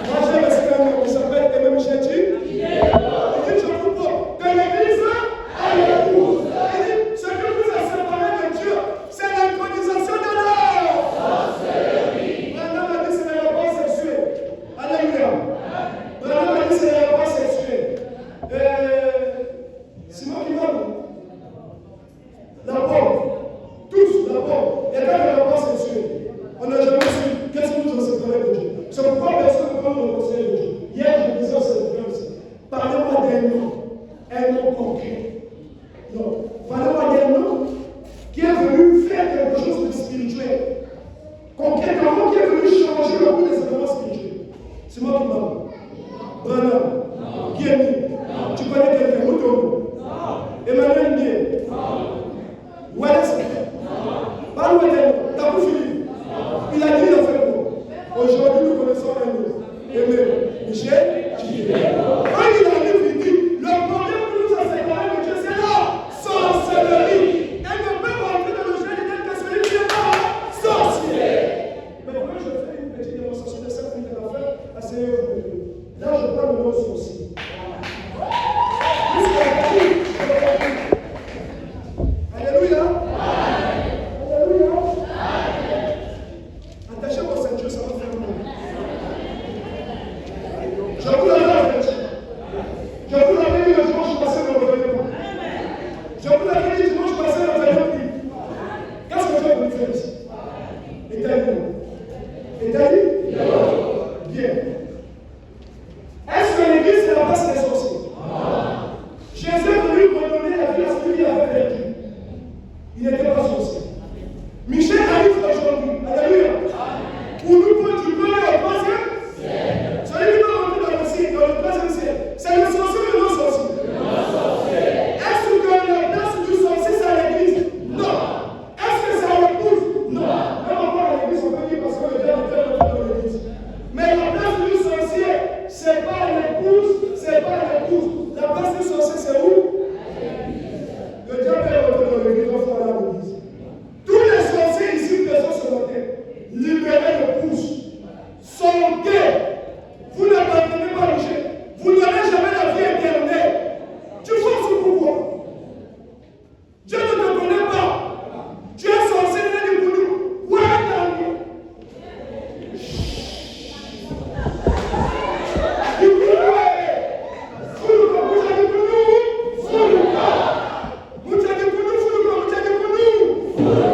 Moi j'ai resté un homme qui s'appelle Emmanuel Jésus. Il dit je vous prends de l'église à l'épouse. Il dit ce qui nous a séparés de Dieu, c'est l'intronisation qui est venu faire quelque chose de spirituel. Concrètement, qui est venu changer le cours des événements spirituels. C'est moi qui parle. Branham. Qui est mis? Tu connais quelqu'un? Mouton? Emmanuel Ndié? Wallace? Parle-moi d'un Tabou Philippe. Il a dit, il a fait quoi? Aujourd'hui, nous connaissons un mot. Aimé. Michel? Quand il arrive, il dit, le problème que nous a séparés de Dieu, c'est la sorcellerie. Elle ne peut pas entrer dans le jeu de celui qui n'est pas sorcier. Mais moi, je fais une petite démonstration de 5 minutes à la fin à Seigneur. Là, je prends le mot sorcier. Alléluia. Alléluia. Attachez vos ceintures, ça va faire mal. Je vous l'avais dit. Je vous l'avais dit le dimanche passé, ne revenez pas. Je vous l'avais dit dimanche passé, ne revenez plus. Qu'est-ce que Dieu a voulu faire ici? Établi? Bien. Est-ce que l'église c'est la place des sorciers? Jésus est venu redonner la vie à celui qui avait perdu. Il n'était pas sorcier. Michel arrive aujourd'hui. Alléluia. Pour nous, tu peux aller au troisième siècle. Celui qui va rentrer dans le troisième siècle, c'est le sorcier ou le non-sorcier? Est-ce que la place du sorcier, c'est à l'église? Non. Est-ce que c'est à l'épouse? Non. Même encore à l'église, on peut dire parce que le diable est rentré dans l'église. Mais la place du sorcier, c'est pas à l'épouse, c'est pas à l'épouse. La place du sorcier, c'est où? Le diable est rentré dans l'église, on va aller à l'église. Tous les sorciers ici présents ce matin, libérez le pouce. Sortez. Vous n'abandonnez pas le jeu. Vous n'aurez jamais la vie éternelle. Tu forces pourquoi? Dieu ne te connaît pas. Tu es sorcier de l'Église. Ouais, Vous